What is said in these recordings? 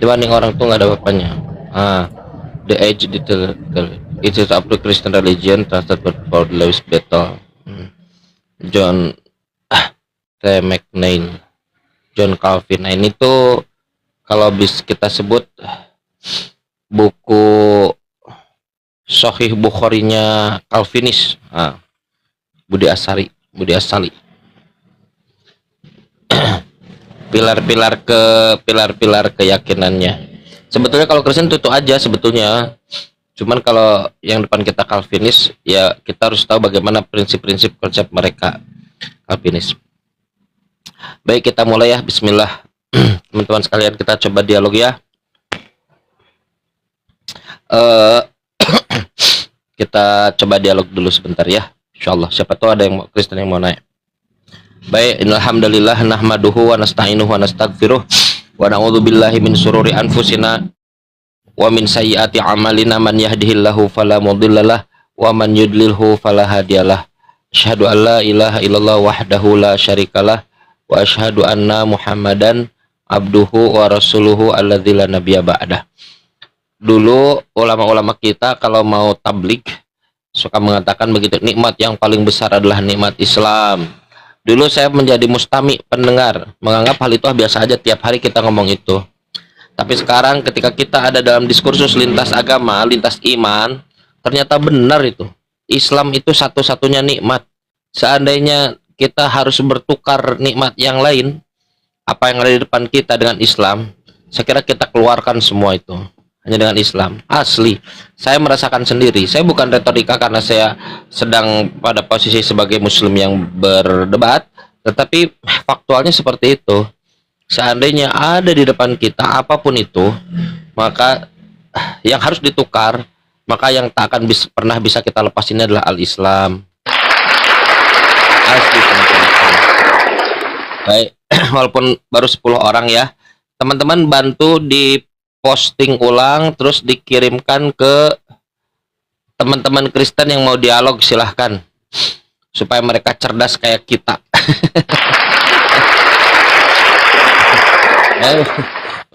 dibanding orang tua nggak ada bapaknya. Ah, the age detail it is up to Christian religion translated for Lewis Battle. John T. McNeil, John Calvin. Nah ini tuh kalau bisa kita sebut buku Sahih Bukharinya Calvinis. Budi Asali. Pilar-pilar keyakinannya. Sebetulnya kalau Kristen itu aja sebetulnya. Cuman kalau yang depan kita Calvinis, ya kita harus tahu bagaimana prinsip-prinsip konsep mereka Calvinis. Baik, kita mulai ya. Bismillah. Teman-teman sekalian, kita coba dialog ya. Kita coba dialog dulu sebentar ya. Insyaallah, siapa tahu ada yang Kristen yang mau naik. Baik, alhamdulillah nahmaduhu wa nasta'inuhu wa nastaghfiruh wa na'udzubillahi min syururi anfusina wa min sayyiati a'malina, man yahdihillahu fala mudhillalah wa man yudlilhu fala hadiyalah. Asyhadu an la ilaha illallah wahdahu la syarikalah wa asyhadu anna Muhammadan abduhu wa rasuluhu alladzi la nabiyya ba'dah. Dulu ulama-ulama kita kalau mau tablik suka mengatakan begitu, nikmat yang paling besar adalah nikmat Islam. Dulu saya menjadi mustami pendengar, menganggap hal itu biasa aja, tiap hari kita ngomong itu. Tapi sekarang ketika kita ada dalam diskursus lintas agama, lintas iman, ternyata benar itu. Islam itu satu-satunya nikmat. Seandainya kita harus bertukar nikmat yang lain, apa yang ada di depan kita dengan Islam, saya kira kita keluarkan semua itu. Hanya dengan Islam. Asli, saya merasakan sendiri. Saya bukan retorika karena saya sedang pada posisi sebagai muslim yang berdebat, tetapi faktualnya seperti itu. Seandainya ada di depan kita apapun itu, maka yang harus ditukar, maka yang tak akan pernah bisa kita lepas ini adalah al-Islam. Asli, teman-teman. Baik, walaupun baru 10 orang ya, teman-teman bantu di posting ulang, terus dikirimkan ke teman-teman Kristen yang mau dialog, silahkan, supaya mereka cerdas kayak kita.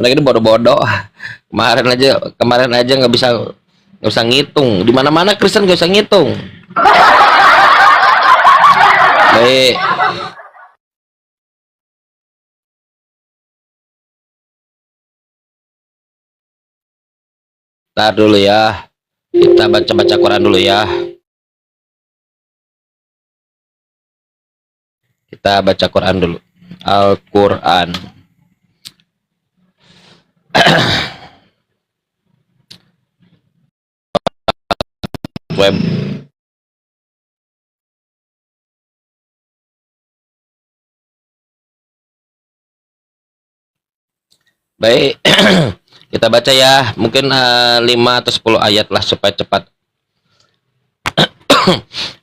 Mereka ini bodoh-bodoh. Kemarin aja nggak usah ngitung. Di mana-mana Kristen nggak usah ngitung. Baik. Ntar dulu ya, kita baca-baca Quran dulu ya. Kita baca Quran dulu. Al-Quran. Web. Baik. Kita baca ya, mungkin 5 atau 10 ayat lah supaya cepat.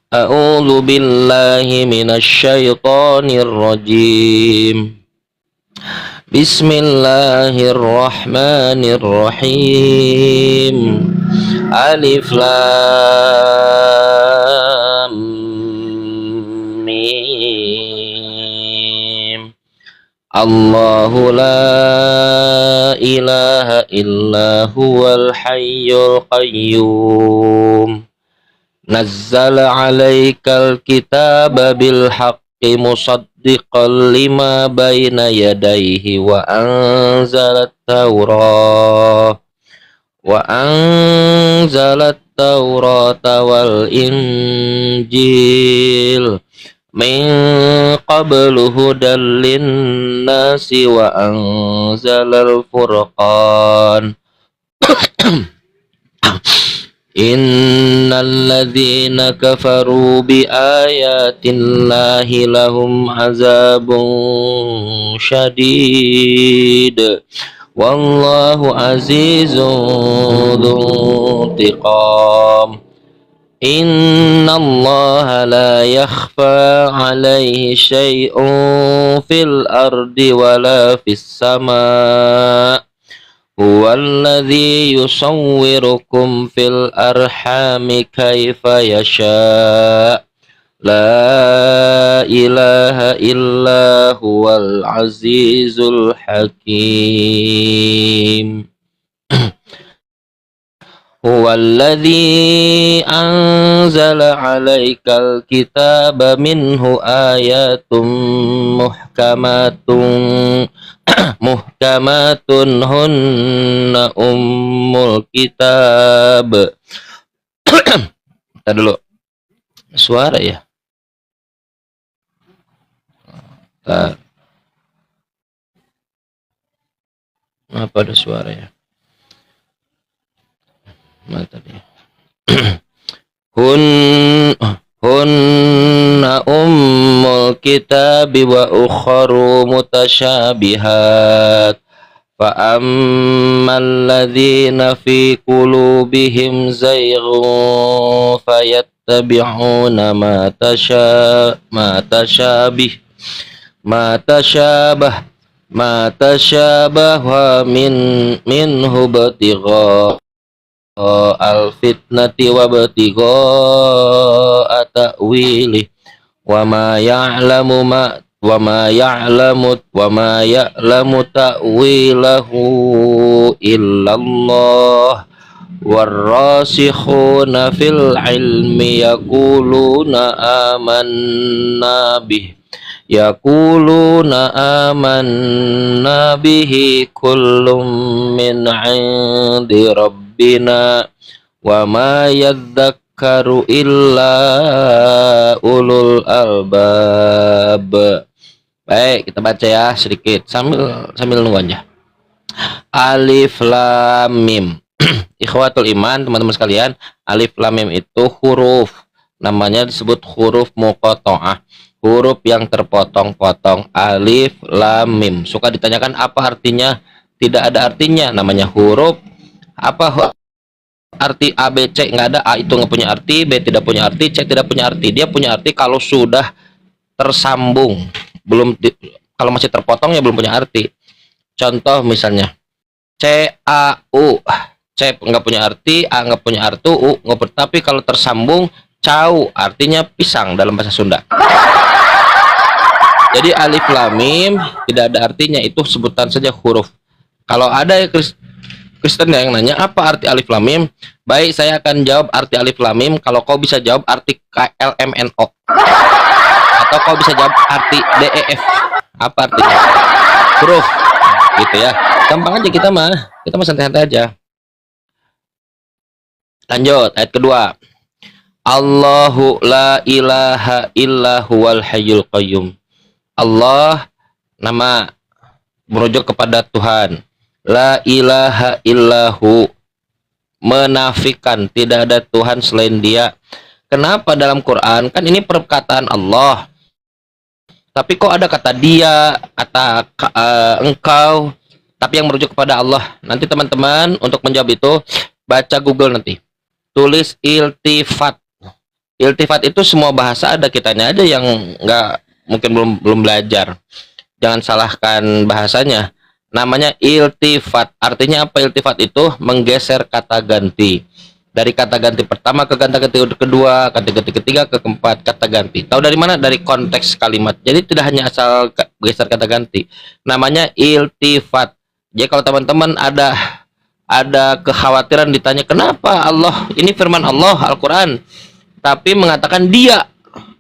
A'udzu billahi minasyaitonir rajim. Bismillahirrahmanirrahim. Alif lam mim. Allahu la ilaha illa huwal hayyul qayyum. Nazzala 'alaikal kitaba bil haqqi musaddiqan lima baina yadayhi wa anzalat Taurata wal Injil min qablu hudan linnasi wa anzalal furqan. Innal ladzina kafaru bi ayatillahi lahum azabun syadid wallahu azizun dzuntiqam. Innallaha la yakhfa 'alaihi syai'un fil ardi wala fis sama'. Huwallazi yusawwirukum fil arhami kaifa yasha'. La ilaha illa huwal azizul hakim. Huwallazi anzala 'alaikal kitaba minhu ayatum muhkamatun hunna ummul kitab. Kita dulu suara ya. Apa ada suara ya? Mana tadi? Hunna ummul kitabi wa ukharu mutasyabihat. Fa ammal ladzina fi qulubihim zayghun fayattabi'una ma tasyabaha minhu batigha al-fitnati wa batigha ta'wili wa ma ya'lamu ta'wilahu illallah warrasikhuna fil ilmi amanna bihi kullum min 'indi rabbina wa ma yadzakkaru illa ulul albab. Baik, kita baca ya sedikit sambil nunggu aja. Alif lam mim. Ikhwatul iman, teman-teman sekalian, alif lam mim itu huruf, namanya disebut huruf muqatta'ah. Huruf yang terpotong-potong, alif lam mim. Suka ditanyakan apa artinya? Tidak ada artinya, namanya huruf. Apa arti A, B, C? Nggak ada. A itu nggak punya arti, B tidak punya arti, C tidak punya arti. Dia punya arti kalau sudah tersambung. Kalau masih terpotong ya belum punya arti. Contoh misalnya C, A, U. C nggak punya arti, A nggak punya arti, U nggak. Tapi kalau tersambung, cau artinya pisang dalam bahasa Sunda. Jadi alif lam mim tidak ada artinya, itu sebutan saja huruf. Kalau ada Kristen yang nanya apa arti alif lam mim, baik saya akan jawab arti alif lam mim kalau kau bisa jawab arti KLMNO, atau kau bisa jawab arti DEF. Apa artinya? Huruf, gitu ya. Gampang aja, kita mah santai-santai aja. Lanjut ayat kedua. Allahu la ilaha illa huwal hayyul qayyum. Allah, nama merujuk kepada Tuhan. La ilaha illahu, menafikan tidak ada Tuhan selain Dia. Kenapa dalam Quran? Kan ini perkataan Allah, tapi kok ada kata dia, kata engkau, tapi yang merujuk kepada Allah. Nanti teman-teman untuk menjawab itu baca Google, nanti tulis iltifat. Iltifat itu semua bahasa ada, kitanya aja yang mungkin belum belajar. Jangan salahkan bahasanya. Namanya iltifat. Artinya apa iltifat itu? Menggeser kata ganti. Dari kata ganti pertama ke kata ganti kedua, kata ganti ketiga ke keempat, kata ganti. Tahu dari mana? Dari konteks kalimat. Jadi tidak hanya asal geser kata ganti. Namanya iltifat. Jadi kalau teman-teman ada kekhawatiran ditanya kenapa Allah, ini firman Allah Al-Quran, tapi mengatakan dia.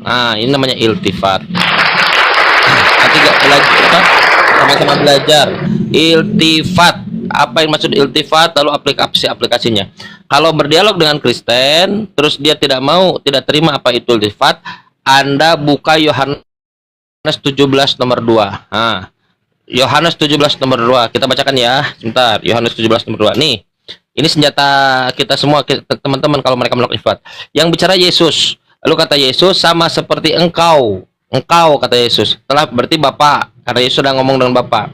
Nah, ini namanya iltifat. Nanti sama-sama belajar iltifat. Apa yang maksud iltifat, lalu aplikasinya. Kalau berdialog dengan Kristen, terus dia tidak terima apa itu iltifat, Anda buka Yohanes 17 nomor 2. Nah, Yohanes 17 nomor 2. Kita bacakan ya. Sebentar, Yohanes 17 nomor 2. Nih, ini senjata kita semua, teman-teman, kalau mereka melakukan iltifat. Yang bicara Yesus. Lalu kata Yesus, sama seperti engkau. Engkau, kata Yesus. Telah berarti Bapak. Karena Yesus sudah ngomong dengan Bapak.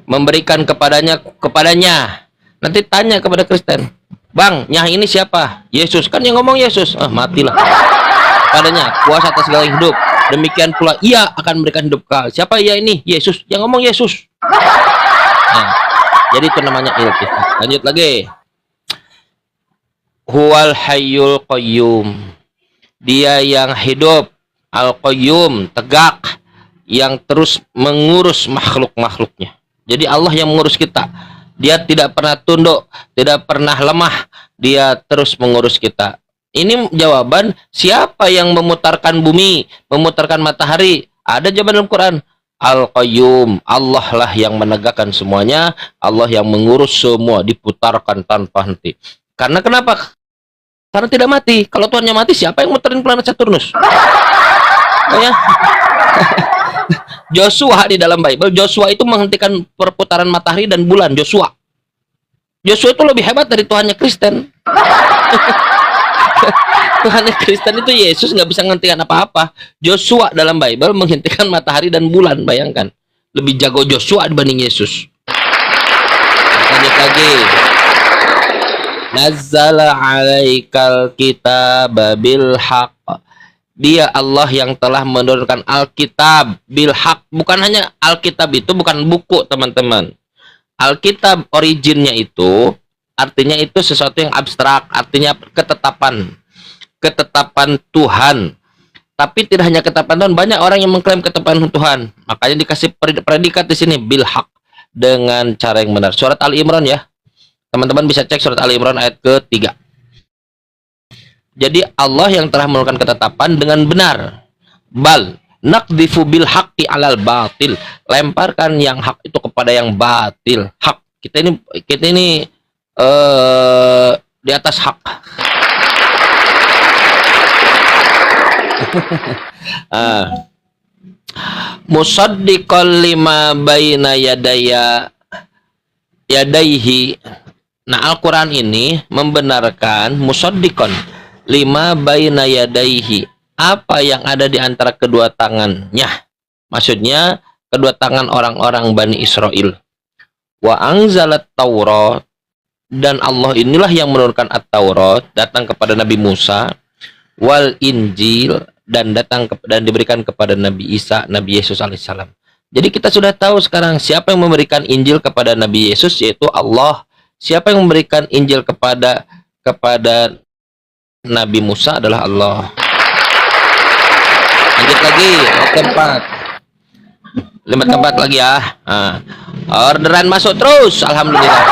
Memberikan kepadanya. Nanti tanya kepada Kristen, Bang, nyah ini siapa? Yesus. Kan yang ngomong Yesus. Matilah. Padanya kuasa atas segala hidup. Demikian pula ia akan memberikan hidup kekal. Siapa ia ini? Yesus. Yang ngomong Yesus. Nah, jadi itu namanya iltifat. Lanjut lagi. Huwal hayyul qayyum. Dia yang hidup. Al-Qayyum, tegak, yang terus mengurus makhluk-makhluknya. Jadi Allah yang mengurus kita. Dia tidak pernah tunduk, tidak pernah lemah. Dia terus mengurus kita. Ini jawaban siapa yang memutarkan bumi, memutarkan matahari. Ada jawaban dalam Quran. Al-Qayyum, Allah lah yang menegakkan semuanya. Allah yang mengurus semua, diputarkan tanpa henti. Karena kenapa? Karena tidak mati. Kalau Tuhannya mati, siapa yang muterin planet Saturnus? Ya. Joshua di dalam Bible, Joshua itu menghentikan perputaran matahari dan bulan. Joshua itu lebih hebat dari Tuhannya Kristen. Tuhannya Kristen itu Yesus, nggak bisa menghentikan apa-apa. Joshua dalam Bible menghentikan matahari dan bulan. Bayangkan, lebih jago Joshua dibanding Yesus. Lanjut lagi. Nazzala alaikal kitaba bil haqq. Dia Allah yang telah menurunkan Alkitab bil haq. Bukan hanya Alkitab itu bukan buku, teman-teman. Alkitab originnya itu artinya itu sesuatu yang abstrak, artinya ketetapan. Ketetapan Tuhan. Tapi tidak hanya ketetapan Tuhan, banyak orang yang mengklaim ketetapan Tuhan. Makanya dikasih predikat di sini bil haq, dengan cara yang benar. Surat Ali Imran ya. Teman-teman bisa cek surat Ali Imran ayat ke-3. Jadi Allah yang telah menurunkan ketetapan dengan benar. Bal naqdhifu bil haqqi alal batil. Lemparkan yang hak itu kepada yang batil. Hak. Kita ini di atas hak. Musaddiqal lima baina yadaihi. Nah, Al-Quran ini membenarkan musaddiqan lima baina yadaihi, apa yang ada di antara kedua tangannya. Maksudnya kedua tangan orang-orang Bani Israel. Wa anzalat Taurat, dan Allah inilah yang menurunkan At-Taurat datang kepada Nabi Musa, wal Injil, dan diberikan kepada Nabi Isa, Nabi Yesus alaihissalam. Jadi kita sudah tahu sekarang siapa yang memberikan Injil kepada Nabi Yesus, yaitu Allah. Siapa yang memberikan Injil kepada Nabi Musa adalah Allah. Lanjut lagi, tempat 5 tempat lagi ya. Orderan masuk terus, alhamdulillah.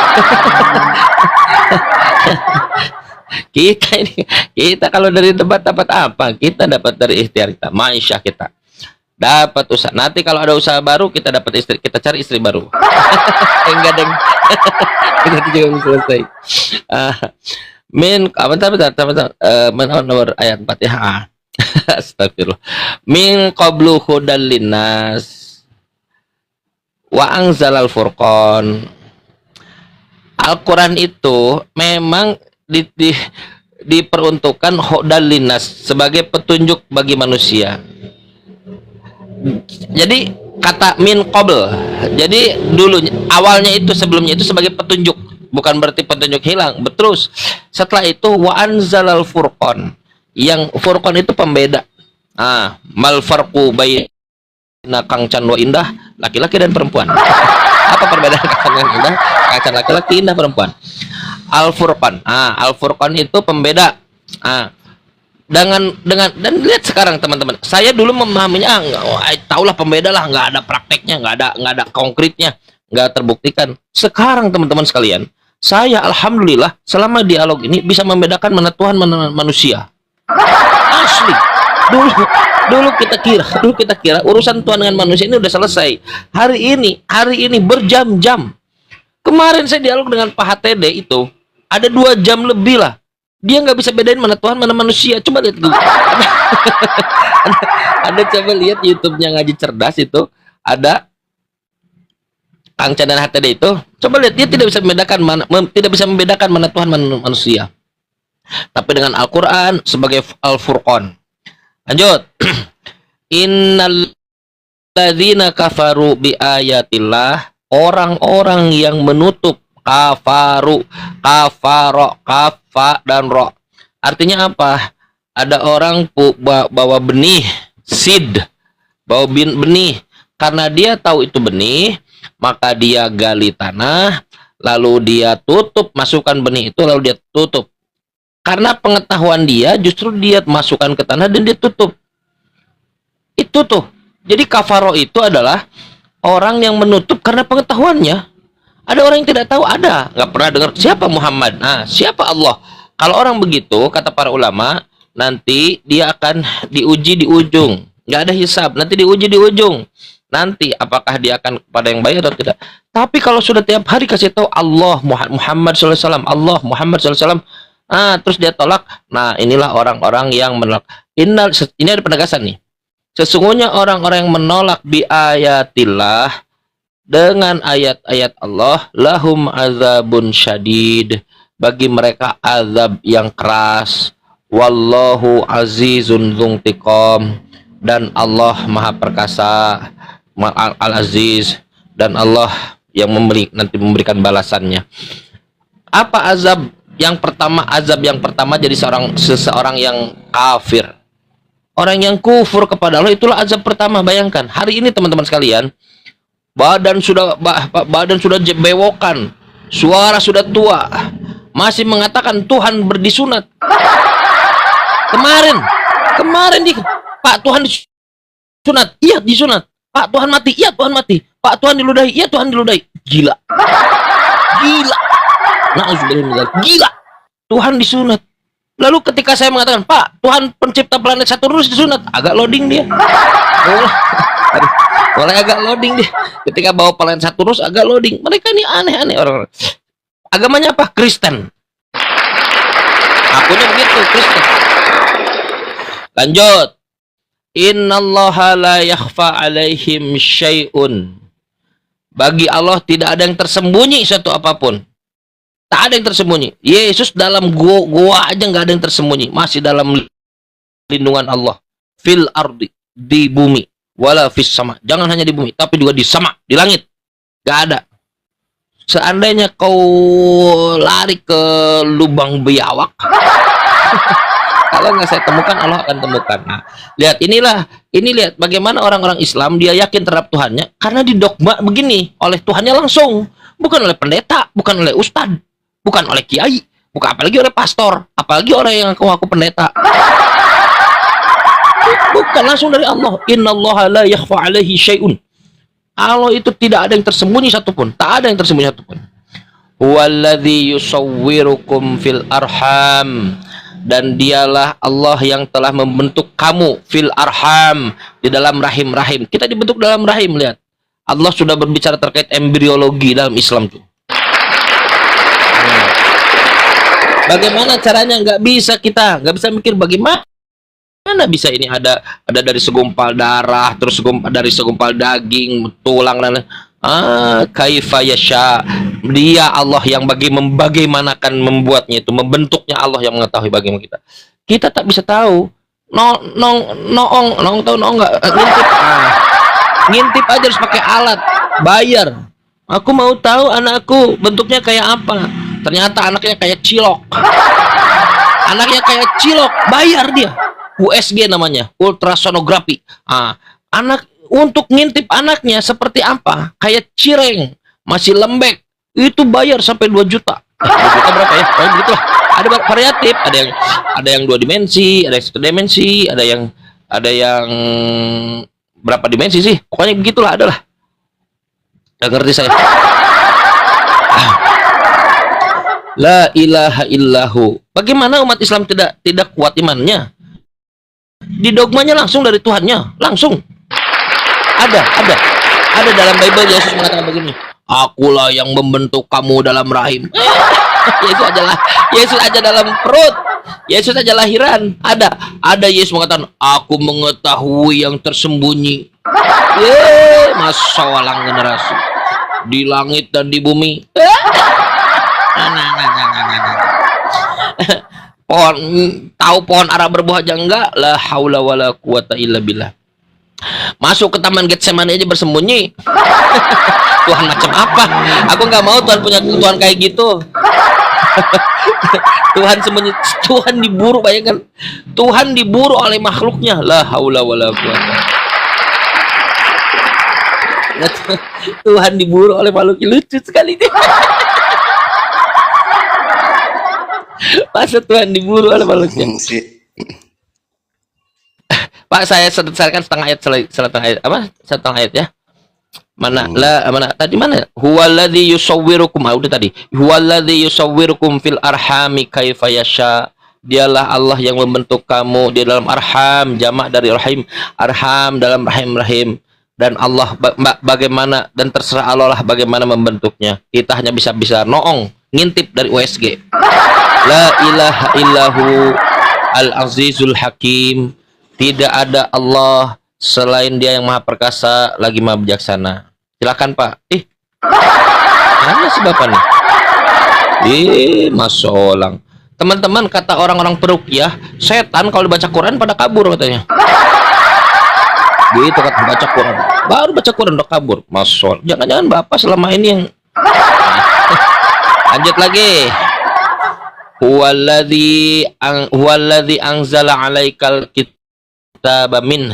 kita kalau dari tempat dapat apa? Kita dapat dari ikhtiar kita, maisha kita. Dapat usaha. Nanti kalau ada usaha baru kita dapat istri, kita cari istri baru. Enggak deng. Kita juga belum selesai. Nomor ayat 4 ya. Astagfirullah. Min qablu hudal linnas wa anzalal furqan. Al-Quran itu memang diperuntukkan hudal linnas, sebagai petunjuk bagi manusia. Jadi kata min qabl, jadi dulu awalnya itu, sebelumnya itu sebagai petunjuk, bukan berarti petunjuk hilang. Terus setelah itu wa anzalal furqan, yang furqan itu pembeda. Mal farqu baina kangcan wa indah, laki-laki dan perempuan. Apa perbedaan kangcan dan indah? Kangcan laki-laki, indah perempuan. Al furqan. Al furqan itu pembeda. Dan lihat sekarang teman-teman, saya dulu memahaminya tahulah pembeda lah, nggak ada prakteknya, nggak ada konkretnya, nggak terbuktikan. Sekarang teman-teman sekalian, saya alhamdulillah selama dialog ini bisa membedakan mana Tuhan mana manusia. Asli. Dulu kita kira urusan Tuhan dengan manusia ini udah selesai. Hari ini berjam-jam. Kemarin saya dialog dengan Pak HTD itu ada 2 jam lebih lah. Dia nggak bisa bedain mana Tuhan mana manusia. Coba lihat dulu. Anda coba lihat YouTube-nya Ngaji Cerdas itu, ada Kang Chan dan HTD itu. Coba lihat, dia tidak bisa membedakan mana Tuhan mana manusia. Tapi dengan Al-Quran sebagai Al-Furqan. Lanjut. Innal ladzina kafaru bi ayatillah, orang-orang yang menutup kafaru, kafaro, kafa dan ro. Artinya apa? Ada orang bawa benih, seed, bawa benih. Karena dia tahu itu benih, maka dia gali tanah, lalu dia tutup, masukkan benih itu, lalu dia tutup. Karena pengetahuan dia, justru dia masukkan ke tanah dan dia tutup. Itu tuh. Jadi kafaro itu adalah orang yang menutup karena pengetahuannya. Ada orang yang tidak tahu, ada nggak pernah dengar siapa Muhammad, nah siapa Allah. Kalau orang begitu, kata para ulama, nanti dia akan diuji di ujung, nggak ada hisab, nanti diuji di ujung. Nanti apakah dia akan kepada yang baik atau tidak. Tapi kalau sudah tiap hari kasih tahu Allah Muhammad SAW, Allah Muhammad SAW, terus dia tolak, nah inilah orang-orang yang menolak. Ini ada penegasan nih. Sesungguhnya orang-orang yang menolak bi ayatillah, dengan ayat-ayat Allah, lahum azabun syadid, bagi mereka azab yang keras. Wallahu azizun dzuntiqam, dan Allah maha perkasa, al-aziz, dan Allah yang nanti memberikan balasannya. Apa azab yang pertama? Azab yang pertama jadi seseorang yang kafir. Orang yang kufur kepada Allah, itulah azab pertama. Bayangkan hari ini teman-teman sekalian, badan sudah bewokan, suara sudah tua, masih mengatakan Tuhan berdisunat. Kemarin Pak, Tuhan disunat, iya disunat. Pak, Tuhan mati, iya Tuhan mati. Pak, Tuhan diludahi, iya Tuhan diludahi. Gila. Gila. Tuhan disunat. Lalu ketika saya mengatakan, Pak, Tuhan pencipta planet Saturnus disunat, agak loading dia. Mulai agak loading dia. Ketika bawa planet Saturnus agak loading. Mereka ini aneh-aneh orang. Agamanya apa? Kristen. Akunya begitu, Kristen. Lanjut. Innallaha la yakhfa alaihim syai'un. Bagi Allah tidak ada yang tersembunyi satu apapun. Tak ada yang tersembunyi. Yesus dalam gua aja nggak ada yang tersembunyi. Masih dalam lindungan Allah. Fil ardi, di bumi. Wala fis sama, jangan hanya di bumi, tapi juga di sama, di langit. Gak ada. Seandainya kau lari ke lubang biawak, kalau nggak saya temukan, Allah akan temukan. Nah, lihat ini lihat bagaimana orang-orang Islam dia yakin terhadap Tuhannya karena didogma begini oleh Tuhannya langsung, bukan oleh pendeta, bukan oleh ustadz, bukan oleh kiai, bukan apalagi oleh pastor, apalagi orang yang ngaku pendeta. Bukan, langsung dari Allah. Innallaha la yakhfa alaihi syai'un. Allah itu tidak ada yang tersembunyi satupun. Tak ada yang tersembunyi satupun. Walladzi yusawwirukum fil arham. Dan dialah Allah yang telah membentuk kamu fil arham, di dalam rahim-rahim. Kita dibentuk dalam rahim, lihat. Allah sudah berbicara terkait embriologi dalam Islam tuh. Bagaimana caranya? Nggak bisa mikir bagaimana. Mana bisa ini ada dari segumpal darah, terus dari segumpal daging, tulang dan kaifa yasha. Dia Allah yang bagaimanakan membuatnya itu, membentuknya Allah yang mengetahui bagaimana kita. Kita tak bisa tahu. Tahu enggak? Ngintip aja harus pakai alat, bayar. Aku mau tahu anakku bentuknya kayak apa. Ternyata anaknya kayak cilok. Bayar dia. USG namanya, ultrasonografi. Anak untuk ngintip anaknya seperti apa? Kayak cireng, masih lembek. Itu bayar sampai 2 juta. 2 juta berapa ya? Begitulah. Ada variatif, ada yang 2 dimensi, ada yang 1 dimensi, ada yang berapa dimensi sih? Pokoknya begitulah, adalah. Gak ngerti saya. La ilaha illahu. Bagaimana umat Islam tidak kuat imannya? Di dogmanya langsung dari Tuhannya, langsung. Ada dalam Bible. Yesus mengatakan begini, akulah yang membentuk kamu dalam rahim. Yesus aja dalam perut, Yesus aja lahiran. Ada Yesus mengatakan, aku mengetahui yang tersembunyi. Masalah generasi di langit dan di bumi. Tahu pohon ara berbuah aja enggak? La haula wala quwata illa billah. Masuk ke taman Getsemani aja bersembunyi. Tuhan macam apa? Aku nggak mau Tuhan punya Tuhan kayak gitu. Tuhan sembunyi, Tuhan diburu, bayangkan. Tuhan diburu oleh makhluknya. La haula wala quwata. Tuhan diburu oleh makhluk, lucu sekali deh. Masa Tuhan diburu oleh makhluknya? Pak, saya selesaikan setengah ayat, setengah ayat apa? Setengah ayat ya. Mana lah, mana tadi mana? Huwallazi yusawwirukum, udah tadi. Huwallazi yusawwirukum fil arhami kaifa yasha. Dialah Allah yang membentuk kamu di dalam arham, jamak dari rahim, arham dalam rahim-rahim. Dan Allah bagaimana, dan terserah Allah lah bagaimana membentuknya. Kita hanya bisa noong, ngintip dari USG. La ilaha illahu al-azizul hakim. Tidak ada Allah selain Dia yang maha perkasa lagi maha bijaksana. Silakan Pak. Mana si Bapak nih? Masya Allah. Teman-teman, kata orang-orang peruqyah, setan kalau dibaca Quran pada kabur katanya. Gitu kata, baca Quran, baru baca Quran udah kabur. Masya Allah. Jangan-jangan Bapak selama ini yang lanjut lagi. Huwallazi anzala 'alaikal kitaba min.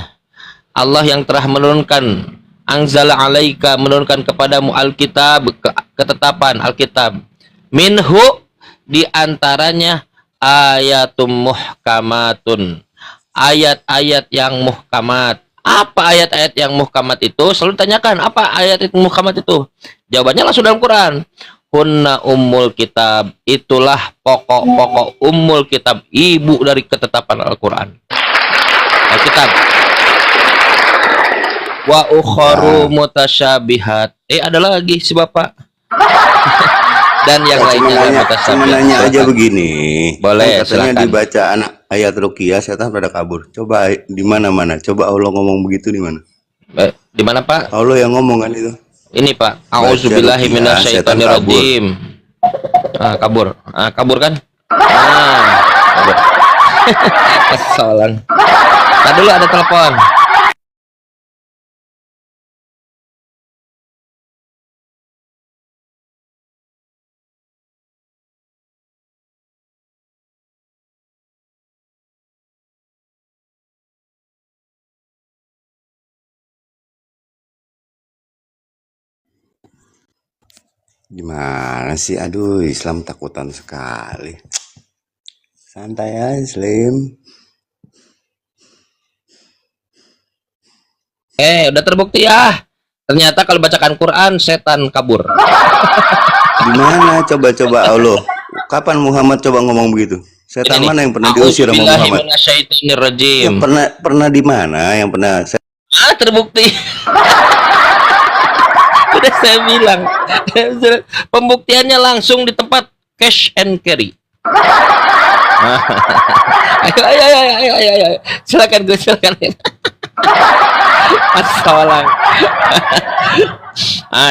Allah yang telah menurunkan, anzala 'alaika, menurunkan kepadamu alkitab, ketetapan alkitab. Minhu, di antaranya ayatum muhkamatun, ayat-ayat yang muhkamat. Apa ayat-ayat yang muhkamat itu? Selalu tanyakan, apa ayat itu muhkamat itu? Jawabannya langsung dalam Quran. Hunna ummul kitab, itulah pokok-pokok ummul kitab, ibu dari ketetapan Al-Quran, Alkitab. Wa ukharu mutasyabihat. Ada lagi si Bapak. Dan yang lainnya cuma nanya aja begini. Boleh, kan katanya silakan. Dibaca anak ayat ruqyah setan pada kabur. Coba di mana-mana? Coba Allah ngomong begitu di mana? Di mana Pak? Allah yang ngomong kan itu. Ini Pak, auzubillahi minasyaitonirrajim. Kabur. Kabur kan? Kabur. Kesalahan. Tadi dulu ada telepon. Gimana sih? Aduh, Islam takutan sekali. Santai aja, Slim. Udah terbukti ya. Ternyata kalau bacakan Quran, setan kabur. Gimana? Coba-coba Allah. Kapan Muhammad coba ngomong begitu? Setan Ini, mana yang pernah diusir sama Muhammad? Ya, pernah di mana yang pernah? Terbukti. Udah saya bilang. Pembuktiannya langsung di tempat cash and carry. Ayo. Silakan Gus, silakan. Assalamualaikum.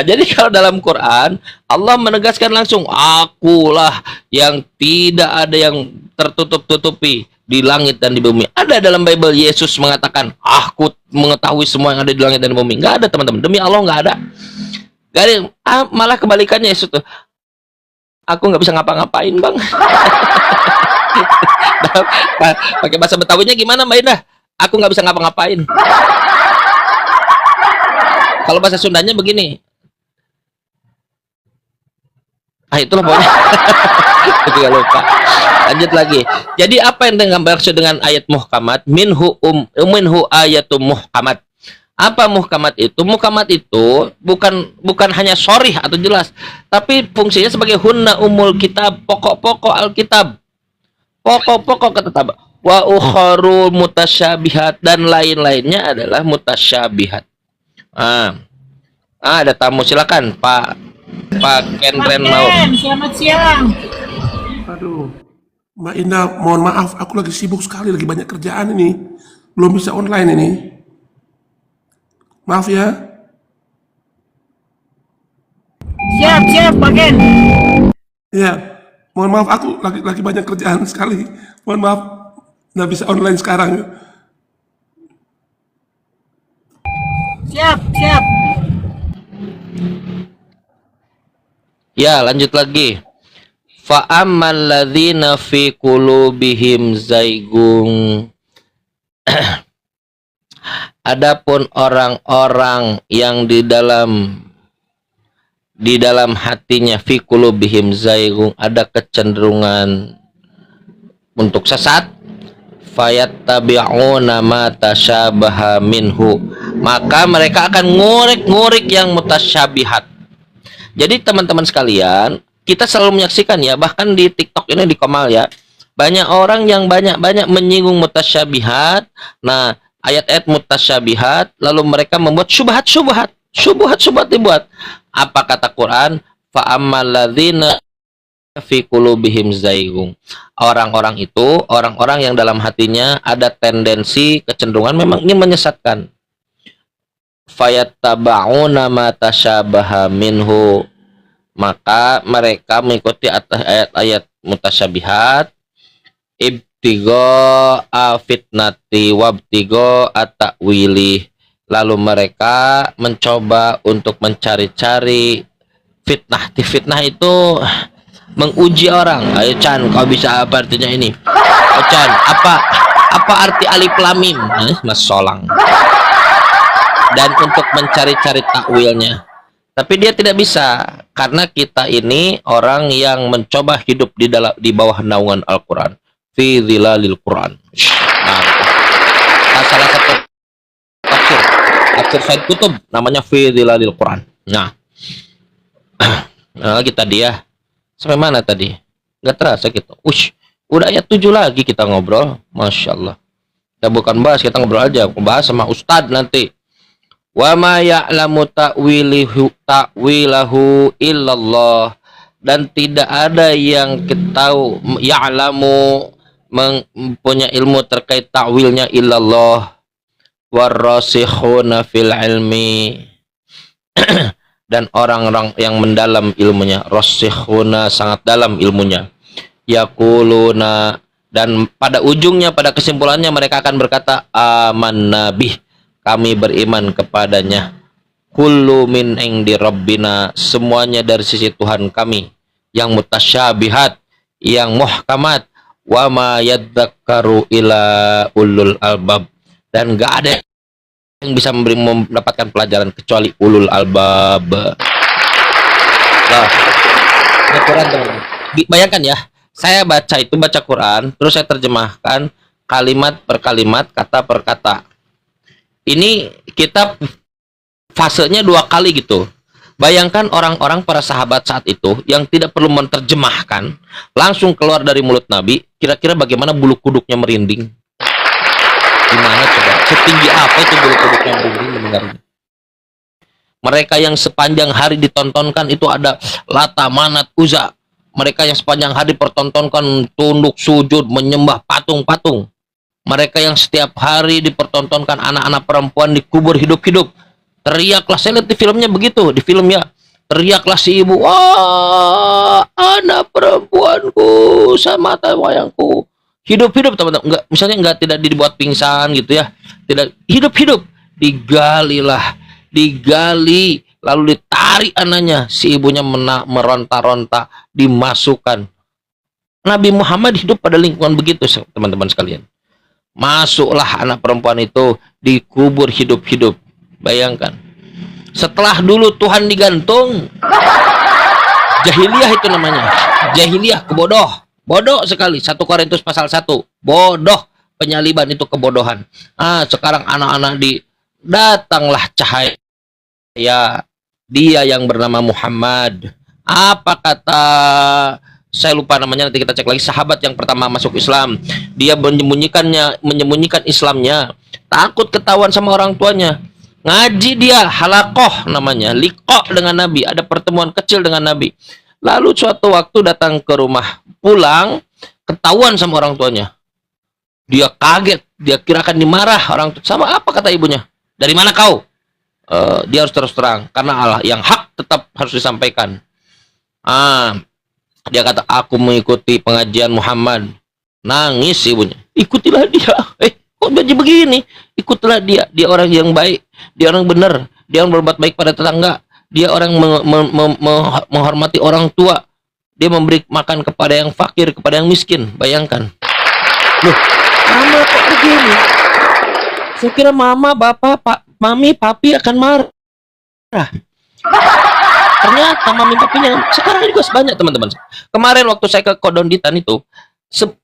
Jadi kalau dalam Quran Allah menegaskan langsung, akulah yang tidak ada yang tertutup-tutupi di langit dan di bumi. Ada dalam Bible Yesus mengatakan, aku mengetahui semua yang ada di langit dan di bumi. Nggak ada teman-teman, demi Allah nggak ada. Gak ada. Malah kebalikannya Yesus tuh, aku nggak bisa ngapa-ngapain bang. Pakai bahasa Betawinya gimana Mbak Indah? Aku nggak bisa ngapa-ngapain. Kalau bahasa Sundanya begini. Itulah pokoknya. Juga lupa. Lanjut lagi. Jadi apa yang maksud dengan ayat muhkamat? Minhu ayatum muhkamat. Apa muhkamat itu? Muhkamat itu bukan hanya sharih atau jelas, tapi fungsinya sebagai hunna umul kitab, pokok-pokok Alkitab. Pokok-pokok ketetapan. Wa ukharu mutasyabihat, dan lain-lainnya adalah mutasyabihat. Ada tamu, silakan Pak Ken mau. Selamat siang. Aduh, Mbak Indah, mohon maaf, aku lagi sibuk sekali, lagi banyak kerjaan ini, belum bisa online ini. Maaf ya. Siap, Pak Ken. Ya, mohon maaf, aku lagi banyak kerjaan sekali. Mohon maaf, nggak bisa online sekarang. Siap. Ya, lanjut lagi. Fa ammal ladzina fi qulubihim zaigung. Adapun orang-orang yang di dalam hatinya fi qulubihim zaigung, ada kecenderungan untuk sesat, fayattabi'una ma tasyabaha minhu, maka mereka akan ngurik-ngurik yang mutasyabihat. Jadi teman-teman sekalian, kita selalu menyaksikan ya, bahkan di TikTok ini, di Komal ya, banyak orang yang banyak-banyak menyinggung mutasyabihat. Nah, ayat-ayat mutasyabihat, lalu mereka membuat syubhat-syubhat dibuat. Apa kata Quran? Fa ammal ladzina fi qulubihim zaighun. Orang-orang itu, orang-orang yang dalam hatinya ada tendensi, kecenderungan memang ingin menyesatkan. Fayattaba'una ma tasyabaha minhu, maka mereka mengikuti ayat-ayat mutasyabihat, ibtigo fitnati wabtigo at-ta'wili, lalu mereka mencoba untuk mencari-cari fitnah. Fitnah itu menguji orang. Ayo Chan, kau bisa apa artinya ini? Oh Chan, apa arti alif lam mim? Mas Solang. Dan untuk mencari-cari takwilnya, tapi dia tidak bisa, karena kita ini orang yang mencoba hidup di bawah naungan Al-Quran, fi zilalil Quran. Nah, salah satu tafsir Said Kutub namanya fi zilalil Quran. Nah, lagi tadi ya, sampai mana tadi? Nggak terasa gitu. Udah ayat 7 lagi kita ngobrol. Masya Allah. Kita bukan bahas, kita ngobrol aja. Bahas sama Ustadz nanti. Wa ma ya'lamu ta'wilahu illallah, dan tidak ada yang tahu ya'lamu mempunyai ilmu terkait ta'wilnya illallah, warrasikhuna fil ilmi dan orang-orang yang mendalam ilmunya, rasikhuna sangat dalam ilmunya, yaquluna, dan pada ujungnya, pada kesimpulannya mereka akan berkata amanna bih, kami beriman kepadanya, kullu min indi rabbina, semuanya dari sisi Tuhan kami, yang mutasyabihat, yang muhkamat, wa ma yadzakkaru ila ulul albab, dan gak ada yang bisa mendapatkan pelajaran kecuali ulul albab. Nah, ini Quran teman-teman. Bayangkan ya, saya baca Quran, terus saya terjemahkan kalimat per kalimat, kata per kata. Ini kita fasenya 2 kali gitu. Bayangkan orang-orang para sahabat saat itu yang tidak perlu menerjemahkan, langsung keluar dari mulut Nabi, kira-kira bagaimana bulu kuduknya merinding? Gimana coba? Setinggi apa itu bulu kuduknya merinding mendengarnya? Mereka yang sepanjang hari ditontonkan itu ada Lata, Manat, Uzza. Mereka yang sepanjang hari dipertontonkan tunduk sujud menyembah patung-patung. Mereka yang setiap hari dipertontonkan anak-anak perempuan dikubur hidup-hidup. Teriaklah, saya lihat di filmnya begitu, di film ya. Teriaklah si ibu, wah, anak perempuanku sama wayangku. Hidup-hidup teman-teman. Misalnya tidak dibuat pingsan gitu ya. Tidak, hidup-hidup. Digali, lalu ditarik anaknya. Si ibunya meronta-ronta, dimasukkan. Nabi Muhammad hidup pada lingkungan begitu, teman-teman sekalian. Masuklah anak perempuan itu, dikubur hidup-hidup. Bayangkan. Setelah dulu Tuhan digantung, jahiliyah itu namanya. Jahiliyah, bodoh sekali. 1 Korintus pasal 1, bodoh, penyaliban itu kebodohan. Sekarang anak-anak datanglah cahaya, dia yang bernama Muhammad. Apa kata, saya lupa namanya, nanti kita cek lagi, sahabat yang pertama masuk Islam. Dia menyembunyikan Islamnya, takut ketahuan sama orang tuanya. Ngaji dia, halakoh namanya, liqo dengan Nabi, ada pertemuan kecil dengan Nabi. Lalu suatu waktu datang ke rumah, pulang, ketahuan sama orang tuanya. Dia kaget, dia kira akan dimarah orang tua. Sama apa kata ibunya? Dari mana kau? Dia harus terus terang, karena Allah yang hak tetap harus disampaikan. Dia kata, aku mengikuti pengajian Muhammad. Nangis ibunya. Ikutilah dia. Kok jadi begini? Ikutilah dia. Dia orang yang baik. Dia orang benar. Dia orang berbuat baik pada tetangga. Dia orang menghormati orang tua. Dia memberi makan kepada yang fakir, kepada yang miskin. Bayangkan. Loh, mama kok begini? Saya kira mama, bapak, mami, papi akan marah. Ternyata mami papinya sekarang juga sebanyak teman-teman. Kemarin waktu saya ke Kodonditan itu,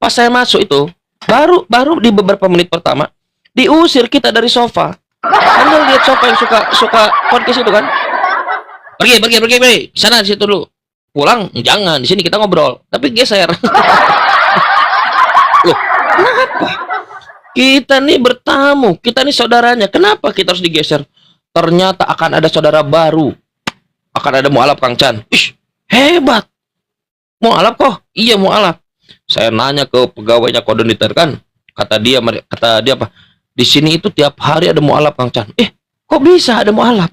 pas saya masuk itu, Baru di beberapa menit pertama diusir kita dari sofa. Anda lihat sofa yang suka podcast itu kan? Pergi. Sana di situ dulu. Pulang jangan, di sini kita ngobrol. Tapi geser. Loh, kenapa? Kita nih bertamu, kita nih saudaranya. Kenapa kita harus digeser? Ternyata akan ada saudara baru. Akan ada mualaf Kang Chan. Ish, hebat. Mualaf kok? Iya mualaf. Saya nanya ke pegawainya koordinator kan. Kata dia apa? Di sini itu tiap hari ada mualaf Kang Chan. Kok bisa ada mualaf?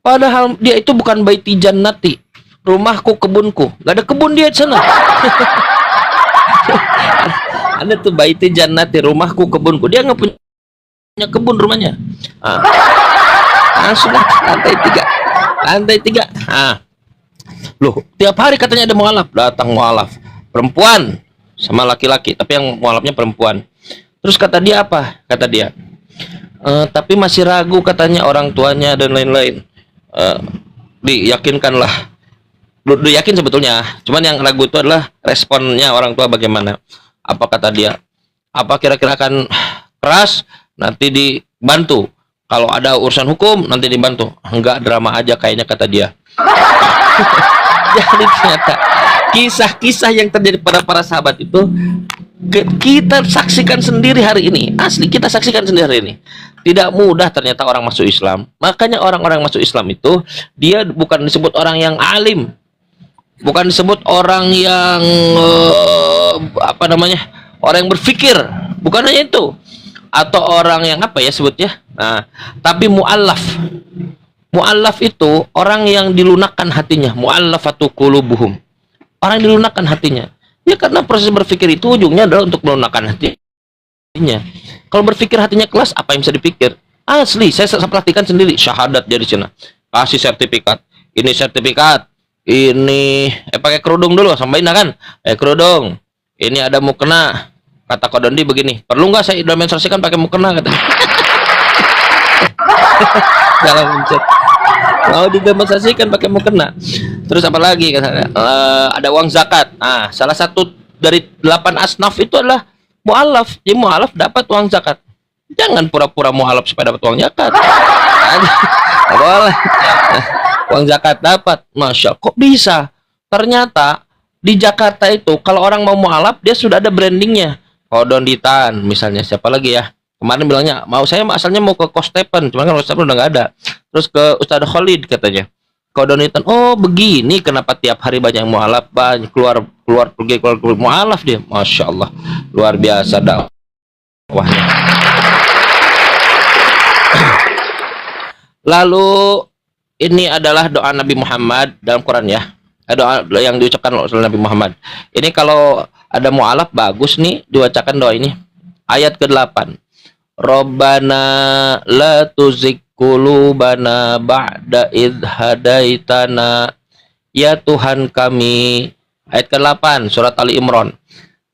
Padahal dia itu bukan baiti jannati. Rumahku kebunku. Gak ada kebun dia di sana. Ada tuh baiti jannati, rumahku kebunku. Dia nggak punya kebun rumahnya. Langsung lantai tiga. Loh, tiap hari katanya ada mualaf. Datang mualaf perempuan sama laki-laki, tapi yang mualafnya perempuan. Terus kata dia apa? Kata dia, tapi masih ragu katanya orang tuanya dan lain-lain. Diyakinkanlah. Yakin sebetulnya, cuman yang ragu itu adalah responnya orang tua bagaimana. Apa kata dia? Apa kira-kira akan keras? Nanti dibantu. Kalau ada urusan hukum nanti dibantu. Enggak, drama aja kayaknya kata dia. Jadi ternyata kisah-kisah yang terjadi pada para sahabat itu kita saksikan sendiri hari ini. Asli kita saksikan sendiri hari ini. Tidak mudah ternyata orang masuk Islam. Makanya orang-orang masuk Islam itu dia bukan disebut orang yang alim. Bukan disebut orang yang orang yang berpikir, bukan hanya itu, atau orang yang apa ya sebutnya. Nah, tapi mu'allaf itu orang yang dilunakkan hatinya. Mu'allafatu qulubuhum, orang yang dilunakkan hatinya. Ya karena proses berpikir itu ujungnya adalah untuk melunakkan hatinya. Kalau berpikir hatinya kelas, apa yang bisa dipikir? Asli, saya praktikan sendiri. Syahadat jadi cina, kasih sertifikat, ini sertifikat. Ini pakai kerudung dulu, sampaikan kan? Kerudung. Ini ada mukena. Kata Kodondi begini, perlu nggak saya demonstrasikan pakai mukena kata. Dalam mencet. Mau didemonstrasikan pakai mukena. Terus apa lagi katanya? Ada uang zakat. Nah, salah satu dari 8 asnaf itu adalah mualaf. Jadi mualaf dapat uang zakat. Jangan pura-pura mualaf supaya dapat uang zakat. Nggak boleh. Uang zakat dapat, masya Allah, kok bisa? Ternyata di Jakarta itu kalau orang mau mualaf dia sudah ada brandingnya. Kodonditan misalnya, siapa lagi ya? Kemarin bilangnya saya asalnya mau ke Kostepen, cuma kan Kostepen udah nggak ada. Terus ke Ustadz Khalid katanya. Kodonditan, oh begini kenapa tiap hari banyak yang mualaf, banyak keluar mualaf dia, masya Allah, luar biasa dakwahnya. Lalu ini adalah doa Nabi Muhammad dalam Quran ya. Doa yang diucapkan oleh Nabi Muhammad. Ini kalau ada mu'alaf bagus nih dibacakan doa ini. Ayat ke-8. Rabbana la tuzigh qulubana ba'da idh hadaitana. Ya Tuhan kami. Ayat ke-8 surat Ali Imran.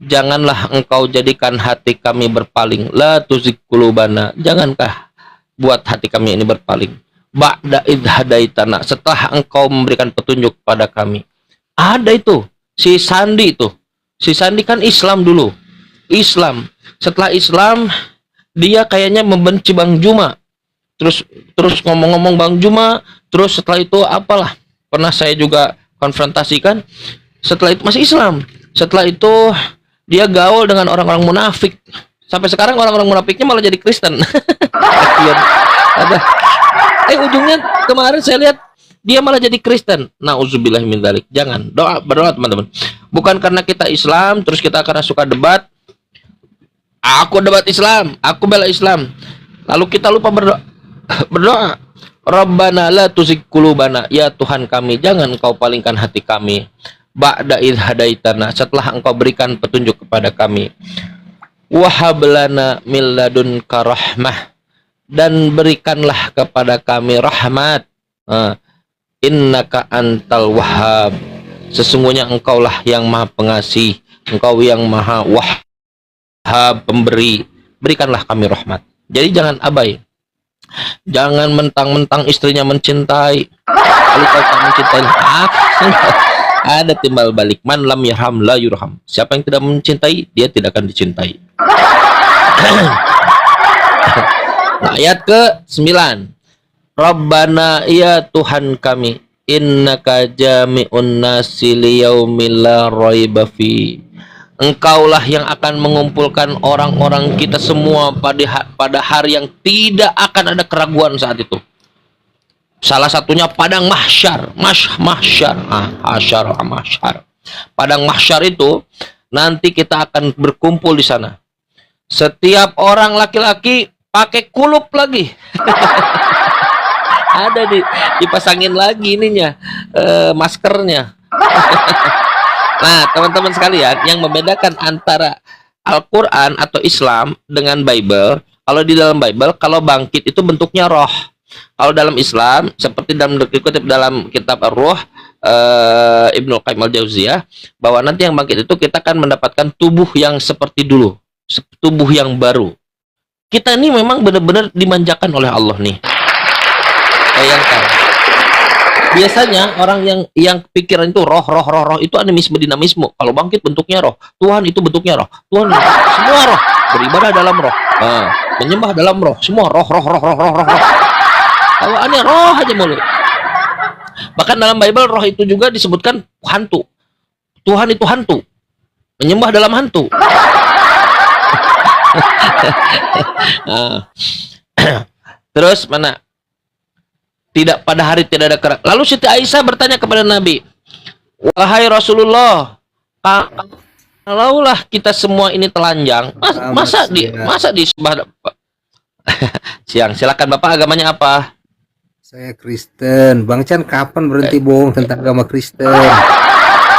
Janganlah engkau jadikan hati kami berpaling. La tuzigh qulubana. Jangankah buat hati kami ini berpaling. Ba'da idh hadaitana, setelah engkau memberikan petunjuk pada kami. Ada itu si Sandi itu. Si Sandi kan Islam dulu. Islam. Setelah Islam dia kayaknya membenci Bang Juma. Terus ngomong-ngomong Bang Juma, terus setelah itu apalah. Pernah saya juga konfrontasikan. Setelah itu masih Islam. Setelah itu dia gaul dengan orang-orang munafik. Sampai sekarang orang-orang munafiknya malah jadi Kristen. Ujungnya kemarin saya lihat dia malah jadi Kristen. Nauzubillah min dzalik. Jangan. Berdoa teman-teman. Bukan karena kita Islam terus kita karena suka debat. Aku debat Islam, aku bela Islam. Lalu kita lupa berdoa. Rabbana la tuzigh qulubana, ya Tuhan kami, jangan engkau palingkan hati kami. Ba'da idh hadaitana, setelah engkau berikan petunjuk kepada kami. Wahab lana min ladunka rahmah, dan berikanlah kepada kami rahmat. Innaka antal wahhab, sesungguhnya engkaulah yang maha pengasih, engkau yang maha wahhab, pemberi. Berikanlah kami rahmat. Jadi jangan abai, jangan mentang-mentang istrinya mencintai lalu kau tak mencintai. Ada timbal balik, man lam yarham la yurham. Siapa yang tidak mencintai, dia tidak akan dicintai. Nah, ayat ke-9. Rabbana, ya Tuhan kami, innaka jami'un nasi liyaumil la raiba fi. Engkaulah yang akan mengumpulkan orang-orang kita semua pada hari yang tidak akan ada keraguan saat itu. Salah satunya padang mahsyar, mahsyar. Padang mahsyar itu nanti kita akan berkumpul di sana. Setiap orang laki-laki pakai kulup lagi. Ada dipasangin lagi ininya, maskernya. Nah, teman-teman sekalian, yang membedakan antara Al-Quran atau Islam dengan Bible, kalau di dalam Bible, kalau bangkit itu bentuknya roh. Kalau dalam Islam, seperti dikutip dalam kitab Ar-Ruh, Ibnu Qayyim al-Jauziyah, bahwa nanti yang bangkit itu kita akan mendapatkan tubuh yang seperti dulu, tubuh yang baru. Kita ini memang benar-benar dimanjakan oleh Allah nih. Bayangkan. Biasanya orang yang pikiran itu roh itu animisme dinamisme. Kalau bangkit bentuknya roh, Tuhan itu bentuknya roh. Tuhan semua roh beribadah dalam roh, menyembah dalam roh, semua roh. Kalau aneh roh aja mulu. Bahkan dalam Bible roh itu juga disebutkan hantu. Tuhan itu hantu, menyembah dalam hantu. Terus mana? Tidak, pada hari tidak ada kerak. Lalu Siti Aisyah bertanya kepada Nabi, wahai Rasulullah, kalaulah kita semua ini telanjang, masa di siang. Silakan Bapak, agamanya apa? Saya Kristen. Bang Chan kapan berhenti bohong tentang agama Kristen?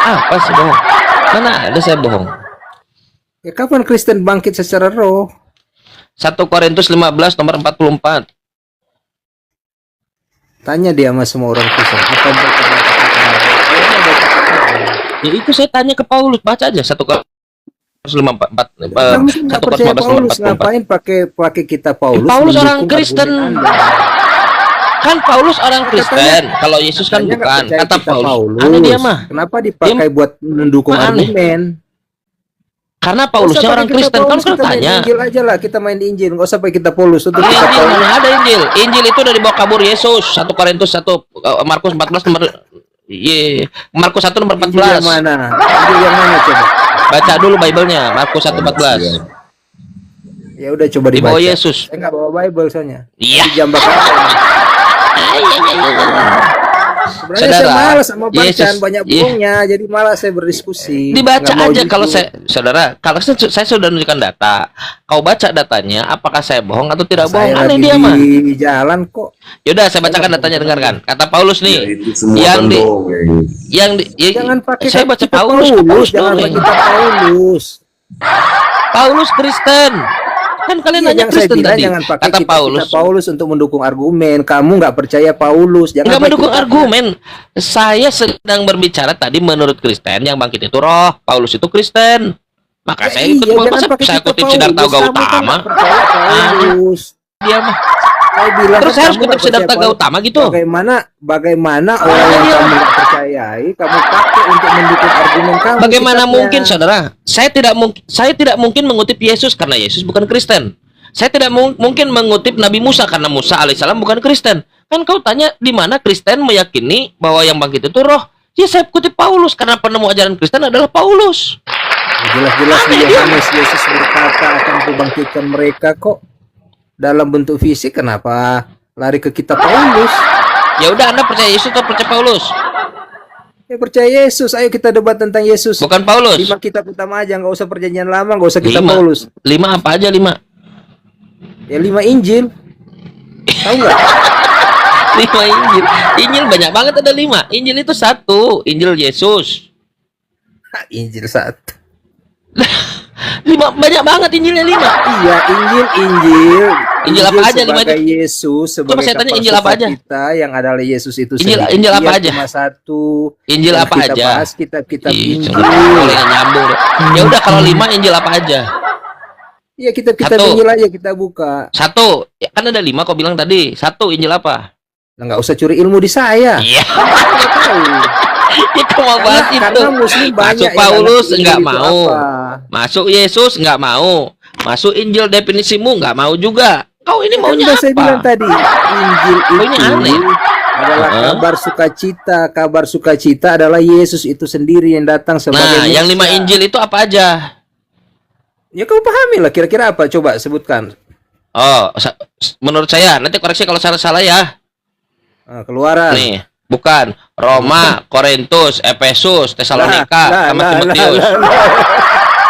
Apa sih bohong? Mana ada saya bohong? Ya kapan Kristen bangkit secara roh? 1 Korintus 15 nomor 44. Tanya dia sama semua orang Kristen. Apa Ya itu saya tanya ke Paulus, baca aja 1 Korintus 54. Kamu nggak percaya Paulus, ngapain pakai kitab Paulus? Paulus orang Kristen. Kan Paulus orang Kristen. Kalau Yesus kan bukan. Kata Paulus. Aneh dia mah. Kenapa dipakai buat mendukung argumen? Karena Paulusnya orang Kristen. Kamu kan tanya. Injil aja lah, kita main di Injil. Nggak usah pakai kitab Paulus. Untuk Injil mana ada Injil? Injil itu dari bawa kabur Yesus. 1 Korintus 1, Markus 14 nomor Markus 1 nomor 14. Injil yang mana? Injil yang mana coba? Baca dulu Bible-nya, Markus 1:14. Ya udah coba Di dibaca. bawah Yesus. Saya nggak bawa Bible soalnya. Iya. Dijambak. Sebenarnya saya malas sama bacaan banyak bohongnya, jadi malas saya berdiskusi. Dibaca aja gitu. kalau saudara, kalau saya sudah menunjukkan data, kau baca datanya, apakah saya bohong atau tidak bohong? Saya Aneh lagi dia mah. di jalan kok. Yaudah, saya bacakan datanya, dengarkan. Kata Paulus nih, Jangan pakai saya baca kitab Paulus jangan dulu. pakai kitab Paulus. Paulus Kristen. Kan kalian nanya Kristen tadi. Jangan pakai Kata kitab Paulus untuk mendukung argumen. Kamu nggak percaya Paulus. Jangan nggak mendukung argumen. Saya sedang berbicara tadi menurut Kristen yang bangkit itu roh. Paulus itu Kristen. Maka saya ikut saya kutip Siddhartha Gautama. Dia mah. Saya bilang terus saya harus kutip Siddhartha Gautama gitu. Bagaimana orang yang kamu nggak percayai, kamu pakai untuk mendukung argumen kamu. Bagaimana mungkin, saudara? Saya tidak mungkin mengutip Yesus karena Yesus bukan Kristen. Saya tidak mungkin mengutip Nabi Musa karena Musa alaihissalam bukan Kristen. Kan kau tanya di mana Kristen meyakini bahwa yang bangkit itu roh? Ya saya kutip Paulus karena penemu ajaran Kristen adalah Paulus. Jelas-jelas di Yohanes Yesus berkata akan kubangkitkan mereka kok. Dalam bentuk fisik, kenapa lari ke kitab Paulus? Ya udah, Anda percaya Yesus atau percaya Paulus? Ya percaya Yesus. Ayo kita debat tentang Yesus. Bukan Paulus. 5 kitab utama aja, nggak usah perjanjian lama, nggak usah kitab Paulus. 5 apa aja 5? Ya 5 Injil. Tahu nggak? 5 Injil. Injil banyak banget, ada 5. Injil itu 1, Injil Yesus. Injil 1. 5 banyak banget Injilnya 5. Iya, Injil apa aja 5 sebagai Yesus sebagai coba saya tanya Injil apa aja? Kita yang adalah Yesus itu Injil apa aja? Cuma 1. Injil apa kita aja? Bahas kitab-kitab Injil. Boleh nyambung. Ya udah, kalau 5 Injil apa aja? Iya, kitab-kitab Injil aja kita buka. 1. Ya, kan ada 5 kau bilang tadi. 1 Injil apa? Nah, nggak usah curi ilmu di saya. Iya. Kita mau bahas itu. Karena Muslim banyak Masuk yang Paulus ngerti nggak Injil itu mau. apa. Masuk Yesus nggak mau. Masuk Injil definisimu nggak mau juga. Kau ini Kan maunya udah saya bilang apa? tadi, Injil Oh, ini aneh. itu adalah kabar sukacita. Kabar sukacita adalah Yesus itu sendiri yang datang sebagai Nah, yang 5 Mesias. Injil itu apa aja? Ya kau pahami lah kira-kira apa, coba sebutkan. Oh, menurut saya nanti koreksi kalau salah-salah ya. Nah, Keluaran. Nih, bukan Roma, Korintus, Efesus, Tesalonika, Lah, sama lah, Timotius. lah, lah.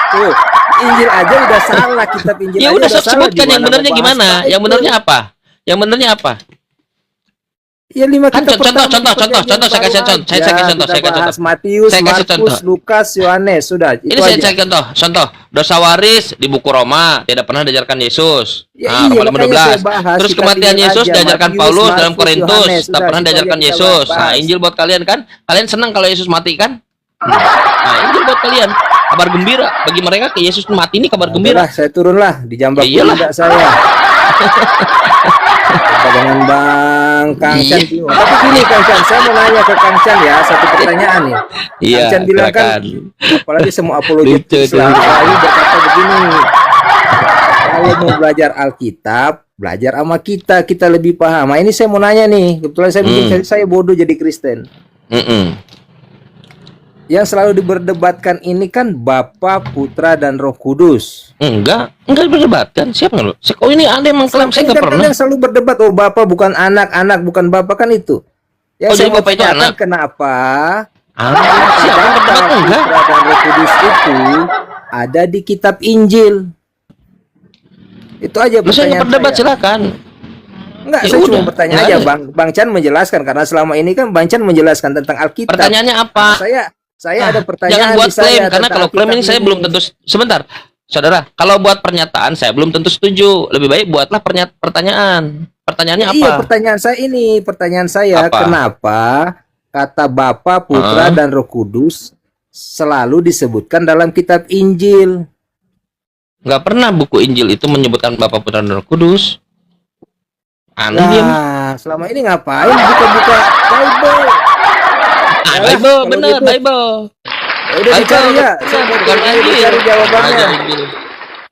Tuh, Injil aja udah salah, kitab Injil Ya aja udah salah. sebutkan yang Gimana benernya mau bahas gimana? Bible? Yang benernya apa? Yang benernya apa? Ya 5 Kan kitab contoh, pertama contoh, di contoh, Perjanjian saya kasih Baru contoh, saya aja. kasih contoh, Kita saya kasih bahas contoh. Matius, Saya kasih Markus, contoh. Lukas, Yohanes, sudah itu Ini saya aja. cek contoh. Dosa waris di buku Roma tidak pernah diajarkan Yesus. Ya Nah, iya, Roma makanya saya 15. bahas Terus kitab kematian Injil Yesus aja, diajarkan Matius, Paulus dalam Markus, Korintus, Yohanes, tak sudah, pernah itu diajarkan aja kita Yesus. Nah, bahas. Injil buat kalian kan? Kalian senang kalau Yesus mati kan? Nah, Injil buat kalian kabar gembira. Bagi mereka ke Yesus mati ini kabar gembira. Udahlah, saya turunlah di jambak Ya iyalah. tidak saya. Apa dengan Bang Kang Chan Iya. bingung. Tapi gini Kang Chan, saya mau nanya ke Kang Chan ya, satu pertanyaan nih. Iya, Kang Chan bilang kan, silakan. apalagi semua apologet Lucu, Islam lucu. selalu berkata begini. Kalau mau belajar Alkitab, belajar sama kita lebih paham. Nah, ini saya mau nanya nih, kebetulan saya mungkin saya bodoh jadi Kristen. Yang selalu diberdebatkan ini kan Bapa, Putra, dan Roh Kudus. Enggak berdebatkan. Siapa lu? Oh, ini ada yang mengklaim saya Ini enggak kan pernah. kalian selalu berdebat, oh Bapa bukan anak, anak bukan Bapa, kan itu. Oh, Yang saya jadi mau Bapa itu tanyakan anak? kenapa Siapa yang berdebat Bapa, enggak? Putra, dan Roh Kudus itu ada di kitab Injil. Itu aja Lu saya pertanyaan berdebat saya. silakan. Enggak, Ya saya udah, cuma bertanya enggak aja, ada. Bang Chan menjelaskan karena selama ini kan Bang Chan menjelaskan tentang Alkitab. Pertanyaannya apa? Saya ada Jangan pertanyaan buat di saya klaim karena tentang kalau klaim Alkitab ini saya belum tentu sebentar. Saudara, kalau buat pernyataan saya belum tentu setuju. Lebih baik buatlah pertanyaan. Pertanyaannya apa? Iya, pertanyaan saya Apa? kenapa kata Bapa, Putra, dan Roh Kudus selalu disebutkan dalam kitab Injil? Nggak pernah buku Injil itu menyebutkan Bapa, Putra, dan Roh Kudus. Aneh dia. Nah, selama ini ngapain buka-buka Bible? Bible, kalau bener, gitu. Bible. Ya udah dicari ya, saya mau Bukan cari Injil. jawabannya. Aja Injil.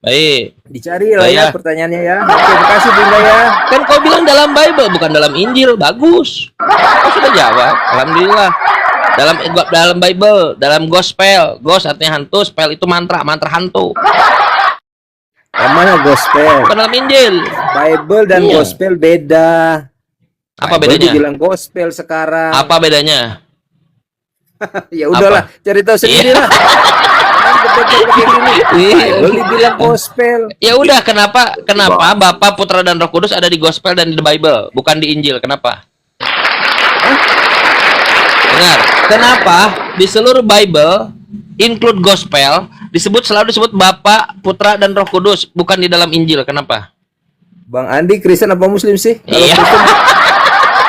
Baik. Dicari lah ya Saya. pertanyaannya ya. Oke, terima kasih Bunda ya. Kan kau bilang dalam Bible bukan dalam Injil. Bagus. Kau sudah jawab. Alhamdulillah. Dalam Bible, dalam gospel, ghost artinya hantu, spell itu mantra hantu. Namanya gospel. Bukan dalam Injil. Bible dan Iya. gospel beda. Apa Bible bedanya? dibilang gospel sekarang. Apa bedanya? Ya udahlah, cari tahu sendiri lah. Kan betul-betul kayak gini. Bible dibilang gospel. Ya udah, kenapa Bapa, Putra, dan Roh Kudus ada di gospel dan di Bible, bukan di Injil? Kenapa? Dengar, kenapa di seluruh Bible include gospel selalu disebut Bapa, Putra, dan Roh Kudus, bukan di dalam Injil? Kenapa? Bang Andi Kristen apa Muslim sih? Kalau Iya. Kristen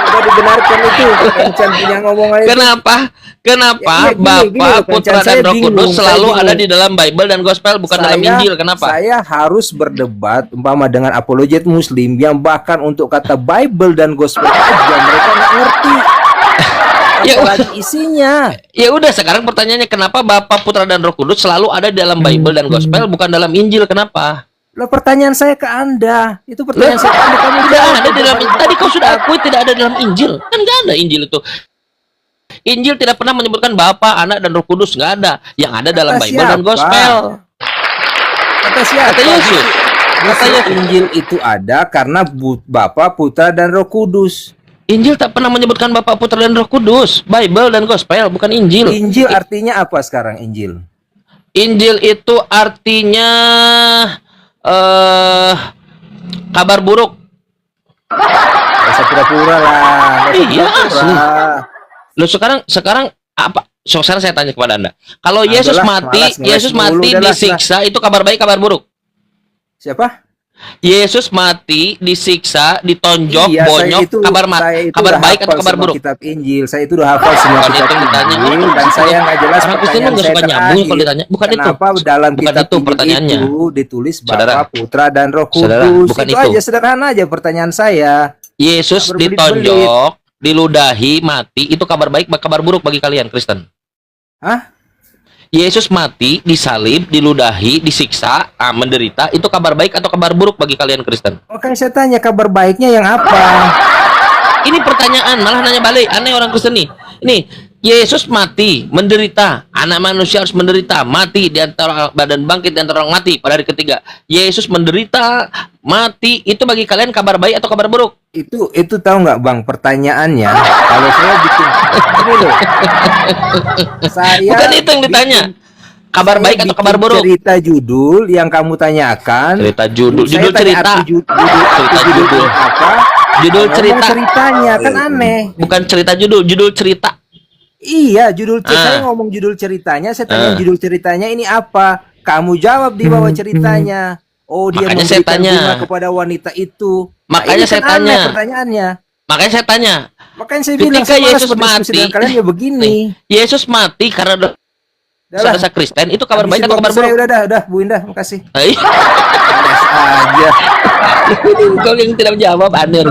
sudah dibenarkan itu. Kencan punya ngomongan itu. Kenapa Ya, iya, gini Bapa, loh, Putra, Kencan. Saya dan Roh bingung, Kudus saya selalu bingung. ada di dalam Bible dan gospel, bukan dalam Injil? Kenapa? Saya harus berdebat umpama dengan apologet Muslim yang bahkan untuk kata Bible dan gospel aja mereka nggak ngerti. Ya, Apalagi isinya. Ya udah, sekarang pertanyaannya kenapa Bapa, Putra, dan Roh Kudus selalu ada di dalam Bible dan gospel, bukan dalam Injil? Kenapa? Lah pertanyaan saya ke Anda. Itu pertanyaan saya ke Anda. Kamu Tidak jawab. ada di dalam tadi kau sudah akui tidak ada dalam Injil. Kan nggak ada Injil itu. Injil tidak pernah menyebutkan Bapa, Anak, dan Roh Kudus, nggak ada. Yang ada dalam Kata Bible dan siapa? gospel. Kata siapa? Kata Yesus. Kata Injil itu ada karena Bapa, Putra, dan Roh Kudus. Injil tak pernah menyebutkan Bapa, Putra, dan Roh Kudus. Bible dan gospel, bukan Injil. Injil artinya apa sekarang Injil? Injil itu artinya kabar buruk. Gak usah pura-pura lah. Nggak usah Iya, pura-pura. Loh, sekarang apa? Sekarang saya tanya kepada Anda. Kalau Yesus Adalah, mati, malas ngeles Yesus mulu, mati udah lah, disiksa, itu kabar baik, kabar buruk? Siapa? Yesus mati, disiksa, ditonjok, Iya, bonyok, saya itu kabar udah baik atau hafal kabar semua buruk? Kitab Injil, saya itu udah hafal semua Bukan kitab itu yang ditanya. Injil dan saya nggak jelas Orang Kristen pertanyaan nggak saya suka nyambung kalau terakhir. ditanya. Bukan itu. Kenapa dalam Bukan kitab itu Injil pertanyaannya. itu ditulis Saudara. Bapa, Putra, dan Roh Saudara, Kudus? bukan Itu itu. aja sederhana aja pertanyaan saya. Yesus Berbelit-belit. ditonjok, diludahi, mati, itu kabar baik, kabar buruk bagi kalian Kristen? Hah? Yesus mati, disalib, diludahi, disiksa, menderita, itu kabar baik atau kabar buruk bagi kalian Kristen? Makanya saya tanya kabar baiknya yang apa? Ini pertanyaan, malah nanya balik. Aneh orang Kristen nih. Ini, Yesus mati, menderita. Anak manusia harus menderita, mati di antara badan bangkit di antara orang mati pada hari ketiga. Yesus menderita, mati, itu bagi kalian kabar baik atau kabar buruk? Itu tahu nggak Bang, pertanyaannya kalau saya bikin ini loh. Saya Bukan itu yang ditanya. Kabar saya baik atau kabar bikin buruk? Cerita judul yang kamu tanyakan. Cerita judul, Saya judul tanya cerita. arti Cerita judul. apa? Judul Ngomong cerita. ceritanya kan aneh. Bukan cerita judul, judul cerita. Iya, judul cerita. Saya Ah. ngomong judul ceritanya, saya tanya judul ceritanya ini apa? Kamu jawab di bawah ceritanya. Oh, dia Makanya saya memberikan tanya. bunga kepada wanita itu. Makanya ini saya kan aneh tanya. pertanyaannya. Makanya saya tanya, Makanya saya Ketika bilang saya malas Yesus berdiskusi mati, dengan kalian ya begini. Yesus mati karena Udahlah, dosa Kristen, itu kabar baik habisin atau kabar waktu saya. buruk? Udah, Bu Indah, makasih. Hai. Malas aja. Ini kau yang tidak menjawab, aneh.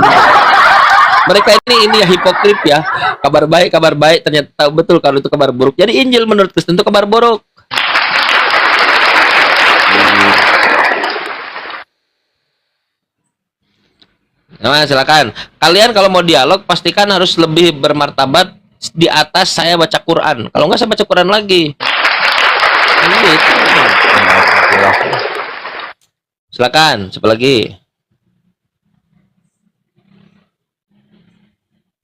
Mereka ini ya hipokrit ya. Kabar baik, ternyata tahu betul kalau itu kabar buruk. Jadi Injil menurut Kristen itu kabar buruk. Nah, silakan. Kalian kalau mau dialog pastikan harus lebih bermartabat di atas saya baca Quran. Kalau nggak saya baca Quran lagi. Ini gitu. Silakan, siapa lagi?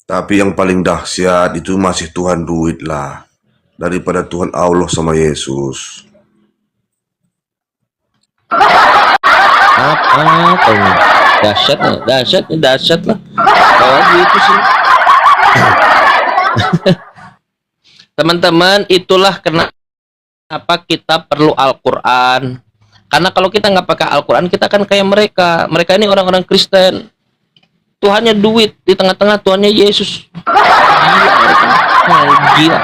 Tapi yang paling dahsyat itu masih Tuhan duit lah. Daripada Tuhan Allah sama Yesus. Apa tuh? Dahsyat lah. Oh gitu sih. Teman-teman, itulah kenapa kita perlu Al-Quran. Karena kalau kita nggak pakai Al-Quran, kita akan kayak mereka. Mereka ini orang-orang Kristen. Tuhannya duit, di tengah-tengah Tuhannya Yesus. Gila mereka. Gila.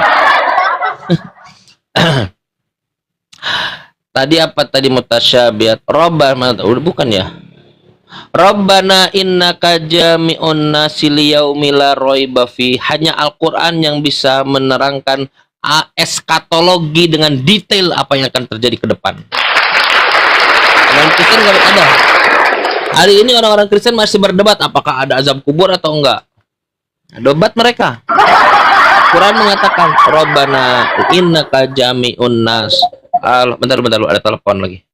Tadi apa tadi mutasyabihat? Robbana, bukan ya? Rabbana innaka jami'un nasi liyaumil la raiba fi. Hanya Al-Qur'an yang bisa menerangkan eskatologi dengan detail apa yang akan terjadi ke depan. Orang Kristen nggak ada. Hari ini orang-orang Kristen masih berdebat apakah ada azab kubur atau enggak. Debat mereka. Quran mengatakan Rabbana innaka jami'un nas. Bentar lu, ada telepon lagi.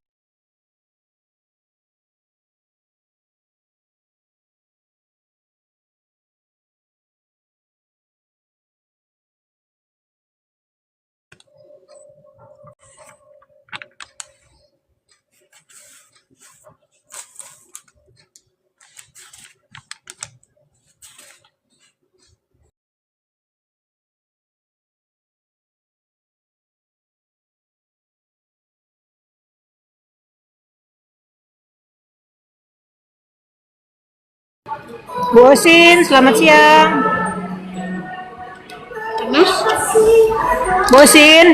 Bosin, selamat siang. Bosin.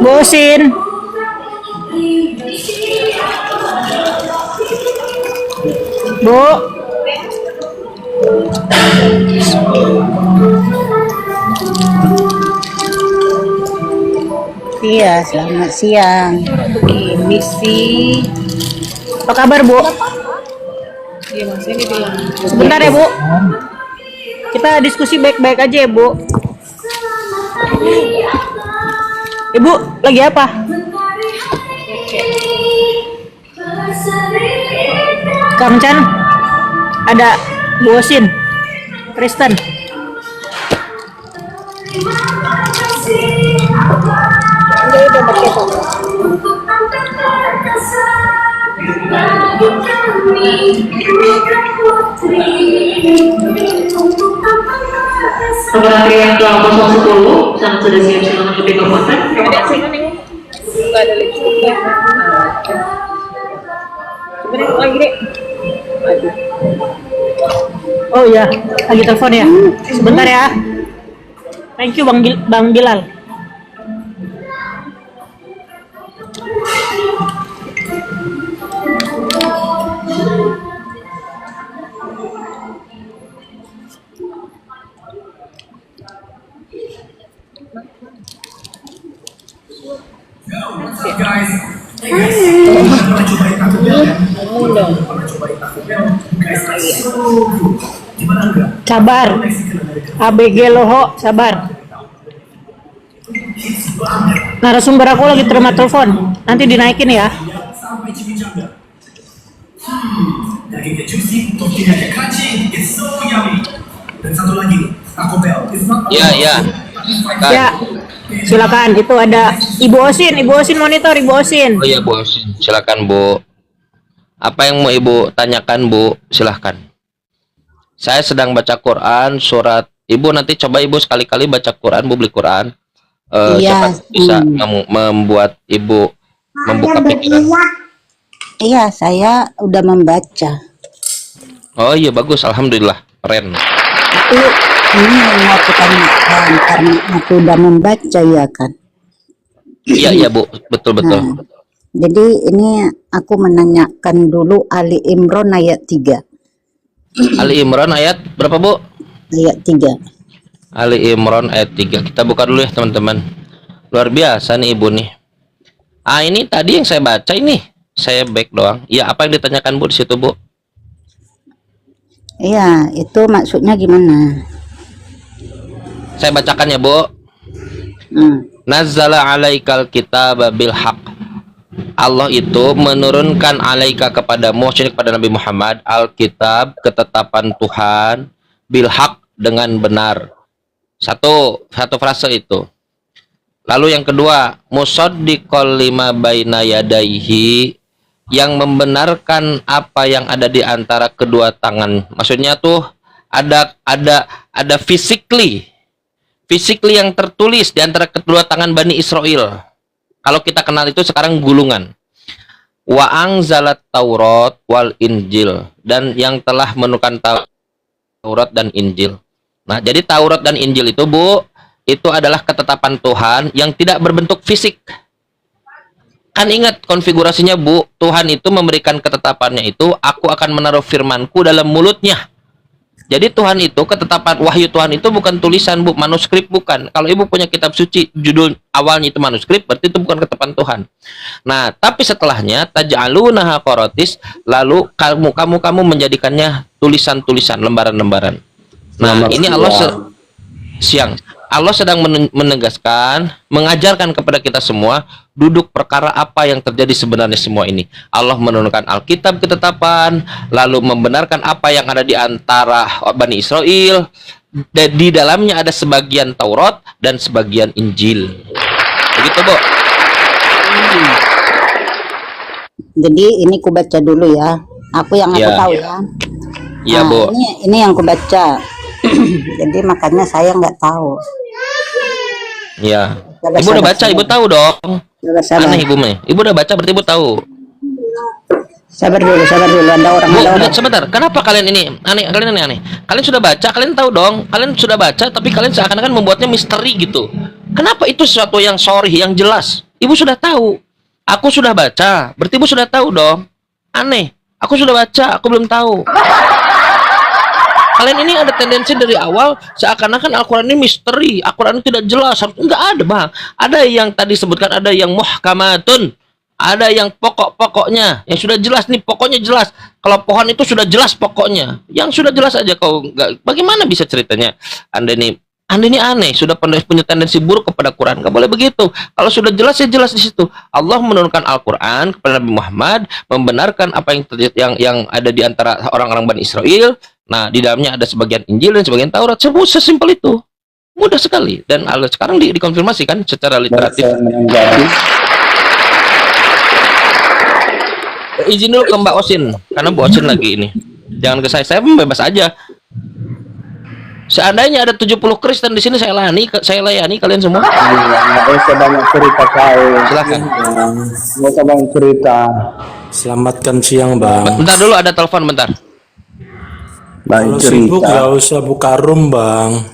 Bosin. Bu. Iya, selamat siang. Ini sih. Apa kabar, Bu? Sebentar ya, Bu. Kita diskusi baik-baik aja ya, Bu. Ibu, lagi apa? Kang Chan, ada Bu Osin, Kristen. Laboratorium yang kelompok 010 sangat sudah siap silakan lebih ke kontak. Oh iya, lagi telepon ya. Sebentar ya. Thank you Bang Bilal. Sabar. ABG Loho, sabar. Narasumber aku lagi terima telepon. Nanti dinaikin ya. Ya, ya. Kan. Ya. Silakan, itu ada Ibu Osin monitor, Ibu Osin. Oh iya Bu, silakan Bu. Apa yang mau Ibu tanyakan Bu? Silahkan. Saya sedang baca Quran surat. Ibu nanti coba Ibu sekali-kali baca Quran, Bu beli Quran. Iya. Siapa bisa membuat Ibu membuka pikiran. Iya, saya udah membaca. Oh iya bagus, alhamdulillah, keren. Itu ini yang mau aku tanyakan karena aku udah membaca ya kan. Iya iya Bu, betul betul. Nah, jadi ini aku menanyakan dulu Ali Imran ayat 3. Ali Imran ayat berapa Bu? Ayat 3. Ali Imran ayat 3. Kita buka dulu ya teman-teman. Luar biasa nih Ibu nih. Ah ini tadi yang saya baca ini. Saya back doang. Iya, apa yang ditanyakan Bu di situ Bu? Iya, itu maksudnya gimana? Saya bacakan ya Bu. Nazzala alaikal kitaba bil haq. Allah itu menurunkan alaika kepadamu, maksudnya kepada Nabi Muhammad, Alkitab, ketetapan Tuhan, bil haq, dengan benar. Satu frase itu. Lalu yang kedua, musaddiqal lima baina yadaihi, yang membenarkan apa yang ada di antara kedua tangan. Maksudnya tuh ada physically yang tertulis di antara kedua tangan Bani Israel. Kalau kita kenal itu sekarang gulungan. Wa anzalat Taurat wal Injil, dan yang telah menurunkan Taurat dan Injil. Nah, jadi Taurat dan Injil itu Bu, itu adalah ketetapan Tuhan yang tidak berbentuk fisik. Kan ingat konfigurasinya Bu, Tuhan itu memberikan ketetapannya itu, aku akan menaruh firmanku dalam mulutnya. Jadi Tuhan itu, ketetapan wahyu Tuhan itu bukan tulisan Bu, manuskrip bukan. Kalau Ibu punya kitab suci, judul awalnya itu manuskrip, berarti itu bukan ketetapan Tuhan. Nah, tapi setelahnya, taj'alunaha qaratis, lalu kamu menjadikannya tulisan-tulisan, lembaran-lembaran. Nah, ini Allah Allah sedang menegaskan, mengajarkan kepada kita semua duduk perkara apa yang terjadi sebenarnya semua ini. Allah menurunkan Alkitab ketetapan, lalu membenarkan apa yang ada di antara Bani Israel, dan di dalamnya ada sebagian Taurat dan sebagian Injil. Begitu Bu. Jadi ini ku baca dulu ya. Aku yang aku tahu ya. Iya Nah, Bu. ini yang ku baca. Jadi makanya saya nggak tah. Iya. Sabar, Ibu udah sabar, baca, sabar. Ibu tahu dong. Sabar. Aneh Ibu mah. Ibu udah baca berarti Ibu tahu. Sabar dulu. Ada orang. Sebentar. Kenapa kalian ini aneh? Kalian ini aneh. Kalian sudah baca, kalian tahu dong. Kalian sudah baca, tapi kalian seakan-akan membuatnya misteri gitu. Kenapa itu sesuatu yang sorry, yang jelas? Ibu sudah tahu. Aku sudah baca, berarti Ibu sudah tahu dong. Aneh. Aku sudah baca, aku belum tahu. Kalian ini ada tendensi dari awal seakan-akan Al-Quran ini misteri, Al-Quran tidak jelas. Enggak ada Bang. Ada yang tadi sebutkan, ada yang muhkamatun, ada yang pokok-pokoknya, yang sudah jelas nih, pokoknya jelas. Kalau pohon itu sudah jelas pokoknya, yang sudah jelas aja kau enggak. Bagaimana bisa ceritanya? Anda ini aneh, sudah punya tendensi buruk kepada Quran. Enggak boleh begitu. Kalau sudah jelas ya jelas di situ. Allah menurunkan Al-Quran kepada Nabi Muhammad, membenarkan apa yang terjadi, yang ada di antara orang-orang Bani Israel. Nah, di dalamnya ada sebagian Injil dan sebagian Taurat. Sesimpel itu. Mudah sekali. Dan sekarang dikonfirmasi kan secara literatif. Izin dulu ke Mbak Osin. Karena Mbak Osin lagi ini. Jangan ke saya bebas aja. Seandainya ada 70 Kristen di sini, saya layani kalian semua. Nggak usah banyak cerita kau. Silakan. Nggak usah banyak cerita. Selamatkan siang Bang. Bentar dulu, ada telepon bentar. Kalau sibuk nggak usah buka room Bang.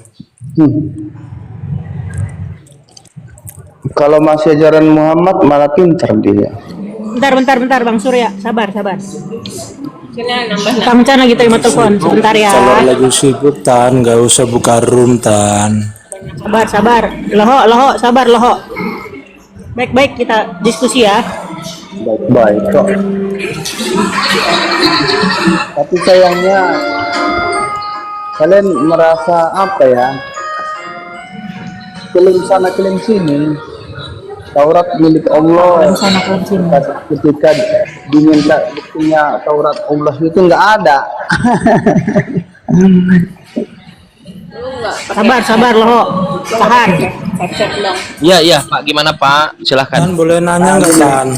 Kalau masih ajaran Muhammad malah pintar dia. Bentar Bang Surya, sabar. Kang Chan lagi terima telepon, sebentar ya. Kalau lagi sibuk Tan, nggak usah buka room Tan. Sabar. Loho, sabar loho. Baik, kita diskusi ya. Baik kok. Tapi sayangnya kalian merasa apa ya? Klaim sana klaim sini. Taurat milik Allah. Sana klaim sini. Ketika diminta buktinya Taurat Allah itu nggak ada. Sabar loho. Tahan. Iya Pak, gimana Pak? Silahkan. Kan boleh nanya nggak kan?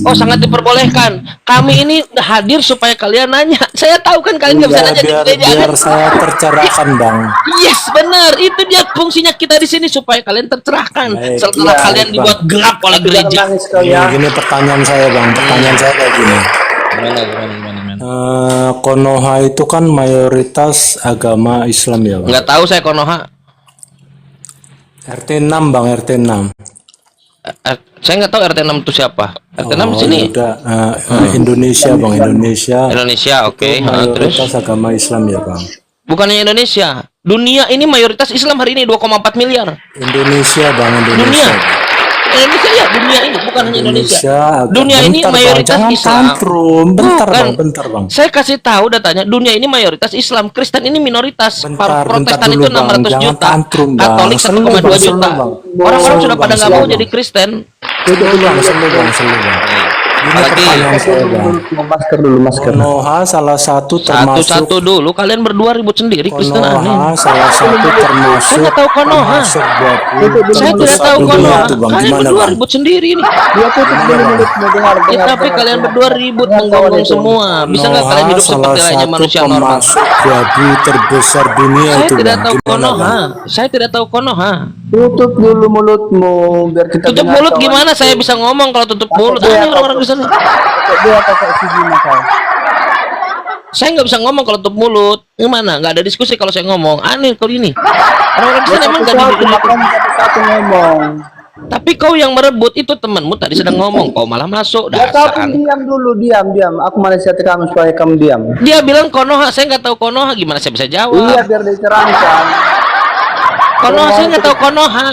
Oh, sangat diperbolehkan. Kami ini hadir supaya kalian nanya. Saya tahu kan kalian nggak bisa nanya di gereja. Biar saya tercerahkan Bang. Yes, benar. Itu dia fungsinya kita di sini supaya kalian tercerahkan. Baik, Setelah iya, kalian Bang. dibuat gelap oleh gereja. Gini pertanyaan saya Bang. Pertanyaan saya kayak gini. Gimana? Konoha itu kan mayoritas agama Islam ya Bang. Nggak tahu saya Konoha. RT 6 Bang, RT 6. Saya nggak tahu RT 6 itu siapa. RT 6 sini. Udah, Indonesia Bang, Indonesia, oke. Terus mayoritas agama Islam ya Bang. bukannya Indonesia. Dunia ini mayoritas Islam hari ini 2,4 miliar. Indonesia Bang, Dunia. Indonesia. Indonesia ya, dunia ini bukan hanya Indonesia. agak- Dunia ini bentar, Bang, mayoritas jangan Islam. tantrum. Bentar Bukan. Bang, bentar Bang. Saya kasih tahu datanya, dunia ini mayoritas Islam, Kristen ini minoritas. Bentar Protestan dulu, itu Bang. 600 Jangan juta, tantrum, Bang. Katolik Selu, 1,2 Bang, juta. selu, Bang. Orang-orang Selu, sudah Bang, pada nggak selu, mau Bang. jadi Kristen. Itu Bang, selu Bang. Ini Apalagi pertanyaan saya Bang. Masker dulu, masker. Konoha salah satu termasuk satu-satu dulu, kalian berdua ribut sendiri, Kristen aneh. Konoha salah satu termasuk Saya nggak tahu Konoha. termasuk 20 Saya tidak besar tahu dunia Konoha. itu, Bang. Kalian Gimana berdua Bang? ribut sendiri nih. Dia tutup dulu mulutmu, dengar. Ya, tapi kalian berdua ribut menggonggong semua. Bisa nggak kalian hidup salah seperti layaknya satu manusia normal? pemasok babi terbesar dunia Saya itu tidak Bang. tahu Gimana, Konoha. Bang? Saya tidak tahu Konoha. Tutup dulu mulutmu biar kita Tutup dengar mulut kawan. gimana? Saya bisa ngomong kalau tutup mulut. Dia Aneh orang-orang Kristen. Dia pakai sijil kau. Saya nggak bisa ngomong kalau tutup mulut. Gimana? Nggak ada diskusi kalau saya ngomong. Aneh kau ini. Orang-orang Kristen emang nggak Satu-satu, di. makan satu-satu ngomong. Tapi kau yang merebut itu temanmu tadi sedang ngomong. Kau malah masuk. Ya Dasar tapi aneh. diam dulu, diam. Aku menasihati kamu supaya kamu diam. Dia bilang Konoha. Saya nggak tahu Konoha. Gimana saya bisa jawab? Iya, biar diterangkan. Konoha saya nggak tahu Konoha.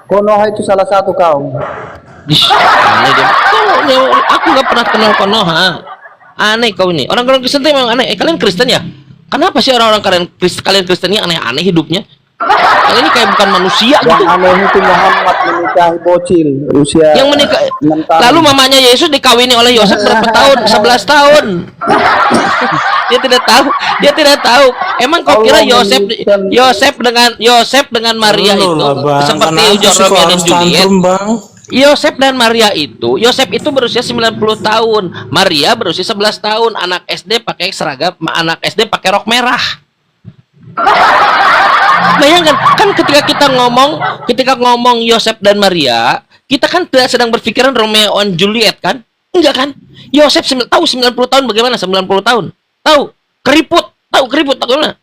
Konoha itu salah satu kaum. Aneh dia. Aku nggak pernah kenal Konoha. Aneh kau ini. Orang-orang Kristen itu memang aneh. Kalian Kristen ya? Kenapa sih orang-orang kalian Kristen ini aneh-aneh hidupnya? Kalian ini kayak bukan manusia Yang gitu. aneh itu Muhammad menikahi bocil usia Yang menikah. 6 tahun. Lalu mamanya Yesus dikawini oleh Yosef berapa tahun? 11 tahun. Dia tidak tahu. Emang kau kira Yosef dengan Maria Loh itu lah, Bang. seperti Kenapa Ujur sih kok Romeo dan harus Juliet? tantrum, Bang? Yosef dan Maria Yosef itu berusia 90 tahun, Maria berusia 11 tahun. Anak SD pakai seragam, anak SD pakai rok merah. Bayangkan, kan ketika ngomong Yosef dan Maria, kita kan tidak sedang berpikiran Romeo and Juliet kan? Enggak kan? Yosef tahu 90 tahun bagaimana 90 tahun? Tahu keriput bagaimana?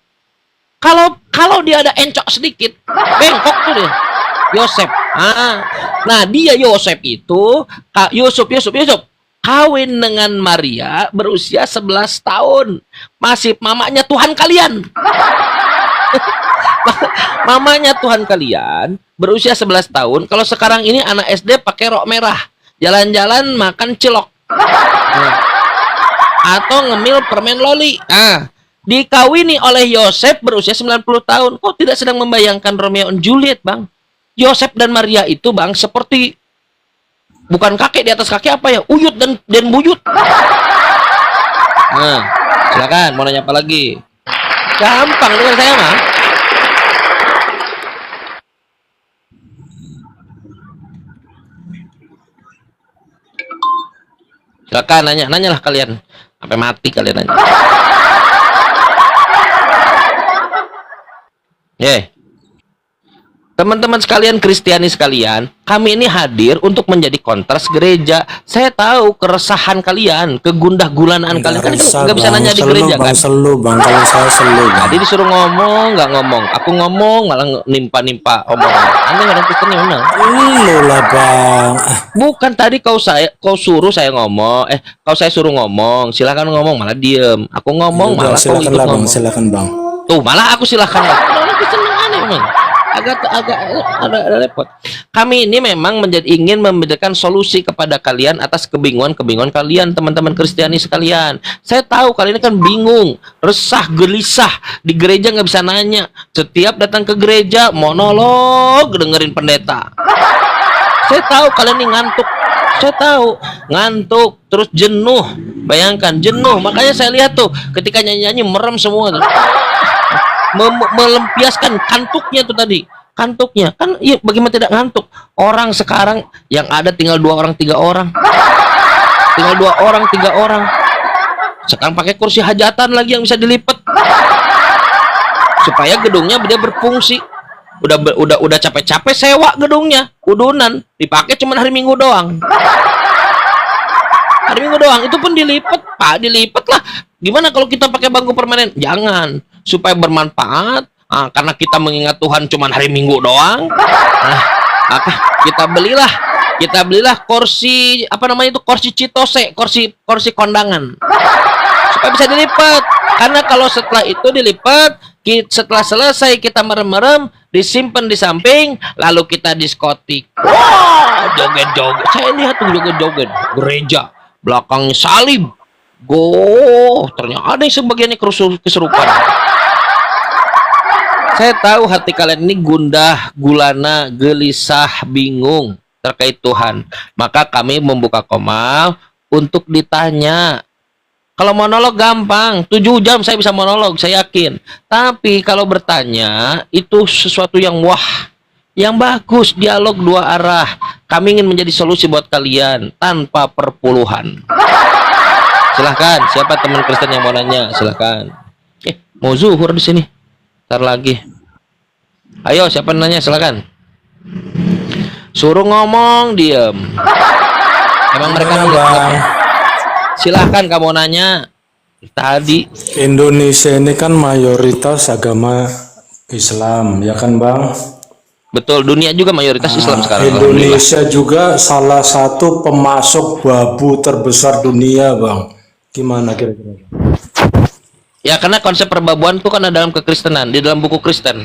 Kalau dia ada encok sedikit, bengkok tuh dia. Yosef. Nah dia Yosef itu Yusuf kawin dengan Maria berusia 11 tahun. Masih mamanya Tuhan kalian. Mamanya Tuhan kalian berusia 11 tahun. Kalau sekarang ini anak SD pakai rok merah, jalan-jalan makan cilok. Atau ngemil permen loli. Dikawini oleh Yosef berusia 90 tahun. Kok tidak sedang membayangkan Romeo and Juliet, Bang? Yosef dan Maria itu, Bang, seperti bukan kakek di atas kakek apa ya? Uyut dan buyut. Nah, silakan mau nanya apa lagi? Gampang dengan saya mah. Silakan nanyalah kalian. Sampai mati kalian nanya. Teman-teman sekalian, Kristiani sekalian, kami ini hadir untuk menjadi kontras gereja. Saya tahu keresahan kalian, kegundah gulanaan kalian. Kan nggak bisa nanya di gereja kan? Selu Bang, kalau saya selu Bang. Tadi disuruh ngomong, nggak ngomong. Aku ngomong malah nimpa omongan. Aneh orang Kristen yang menang. Lu lah Bang. Bukan tadi kau suruh saya ngomong. Kau saya suruh ngomong. Silakan ngomong malah diem. Aku ngomong Udah, malah kau ikut silakan lah Bang, ngomong. silakan Bang. Tuh malah aku silakan. Orang Kristen yang aneh emang. agak ada repot. Kami ini memang ingin memberikan solusi kepada kalian atas kebingungan kalian, teman-teman Kristiani sekalian. Saya tahu kalian ini kan bingung, resah, gelisah, di gereja nggak bisa nanya. Setiap datang ke gereja monolog dengerin pendeta. Saya tahu kalian ini ngantuk. Saya tahu ngantuk, terus jenuh. Bayangkan jenuh. Makanya saya lihat tuh ketika nyanyi-nyanyi merem semua tuh. Melempiaskan kantuknya tuh tadi. Kantuknya kan, iya, bagaimana tidak ngantuk? Orang sekarang yang ada tinggal 2 orang 3 orang. Tinggal 2 orang 3 orang. Sekarang pakai kursi hajatan lagi yang bisa dilipat. Supaya gedungnya dia berfungsi. Udah capek-capek sewa gedungnya, udunan, dipakai cuma hari Minggu doang. Hari Minggu doang, itu pun dilipat, Pak, dilipat lah. Gimana kalau kita pakai bangku permanen? Jangan, supaya bermanfaat. Karena kita mengingat Tuhan cuma hari Minggu doang. Maka kita belilah kursi, apa namanya itu, kursi citose, kursi kondangan. Supaya bisa dilipat. Karena kalau setelah itu dilipat, setelah selesai kita merem-merem, disimpan di samping, lalu kita diskotik. Wah, joget-joget. Saya lihat tuh joget-joget. Gereja, belakangnya salib. Ternyata ada yang sebagiannya kesurupan. Saya tahu hati kalian ini gundah, gulana, gelisah, bingung terkait Tuhan. Maka kami membuka Komal untuk ditanya. Kalau monolog gampang, 7 jam saya bisa monolog, saya yakin. Tapi kalau bertanya, itu sesuatu yang yang bagus, dialog 2 arah. Kami ingin menjadi solusi buat kalian, tanpa perpuluhan. Silahkan, siapa teman Kristen yang mau nanya, silahkan. Mau zuhur di sini. Ntar lagi. Ayo, siapa nanya, silahkan. Suruh ngomong, diem. Emang mereka nggak. Silahkan kamu nanya tadi. Indonesia ini kan mayoritas agama Islam, ya kan Bang? Betul, dunia juga mayoritas Islam sekarang. Indonesia juga salah satu pemasok babu terbesar dunia, Bang. Gimana kira-kira? Ya, karena konsep perbabuan itu kan ada dalam kekristenan, di dalam buku Kristen.